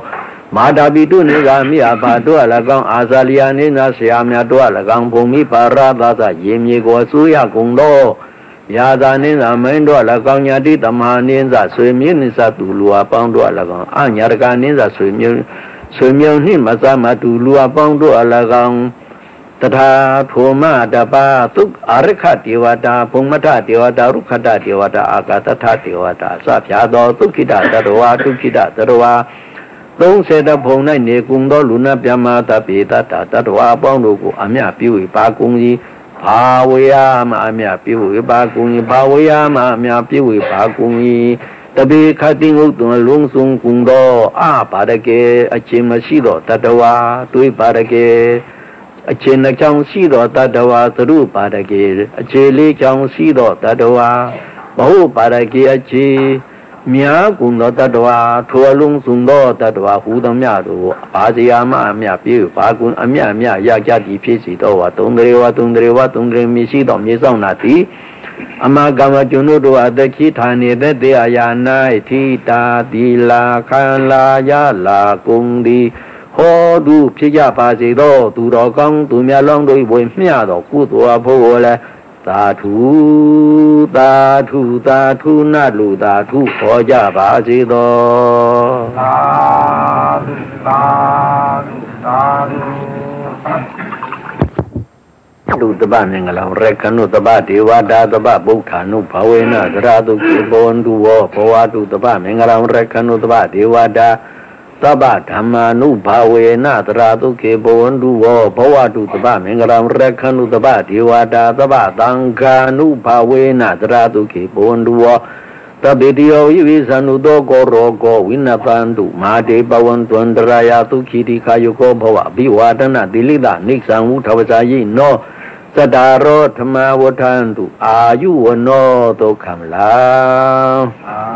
Speaker 1: မာတာပိတုနေကမြတ်ပါတို့အ၎င်းအာဇာလျာနေနာဆရာမြတ်တို့အ၎င်းဘုံမိပါရသာသရေမြေကိုအစိုးရကုန်သောယာသာနိသမင်းတို့၎င်းညာတိတမဟာနိသဆွေမြင့်နိသသူလူအပေါင်းတို့၎င်းအညာရကနိသဆွေမြင့်နှင့်မသမတူလူအပေါင်းတို့၎င်းတထာထိုမတပါသုအရခတေဝတာဘုံမထတေဝတာရုခတတေဝတာအာဂတထတေဝတာအစဖြာသောဒုက္ခိတတရဝဒုက္ခိတတရဝ30တဘုံ၌နေကုန်သောလူနာပြမတပေတတတရဝအပေါင်းတို့ကိုအမြပြု၏ပါကုန်၏ဟ ภาวยามะမြပြေဝေပါကုန်၏ภาวยามะမြပြေဝေပါကုန်၏တပိခတိငုတ်တုံလုံးစုံကုန်သောအပါရကေအချင်းမရှိသောတတဝါတွေးပါရကေအချင်းနှကြောင့်ရှိသောတတဝါသရုပါရကေအခြေလေးကြောင့်ရှိသောတတဝါဘဟုပါရကေအခြေမြာကုန်သောတတဝါထိုအလုံးစုံသောတတဝါဟူသောမြတို့အာဇယာမအမြပြေပါကုန်အမြမြရကြသည်ဖြစ်စီသောဝါသုံးတရေဝသုံးတရေဝသုံးတရေမရှိသောမြေဆောင်နာသည်အမကမကျွန်ုပ်တို့အသက်ကြီးဌာနေတဲ့တရားယာ၌ထိတာတိလာခံလာရလာကုန်သည်ဟောသူဖြစ်ကြပါစေသောသူတော်ကောင်းသူများလောင်းတို့ဝေမျှသောကုသိုလ်အဖို့လည်းသာဓုသာဓုသာဓုနလူသာဓုဟောကြပါစေသောသာဓုသာဓုသာဓုတုတပမင်္ဂလာရကနုတပဒေဝတာတပဗုဒ္ဓ ानु ဘဝေနသရတုကေဘောန္တုဝဘဝတုတပမင်္ဂလာရကနုတပဒေဝတာတပဓမ္မာနုဘဝေနသရတုကေဘောန္တုဝဘဝတုတပမင်္ဂလာရကနုတပဒေဝတာတပသံဃာနုဘဝေနသရတုကေဘောန္တုဝတပိတိယောဝိသနုတောကောရောကောဝိနပန္တုမာတေပဝံတွန္တရာယတုခိတိခာယုကောဘဝဘိဝါဒနာတိလိတနိက္ဆံဝုထဝဇာယိနောသတ္တာရောဓမ္မဝဋ္ဌန္တုအာယုဝနောဒုက္ခမလာအာ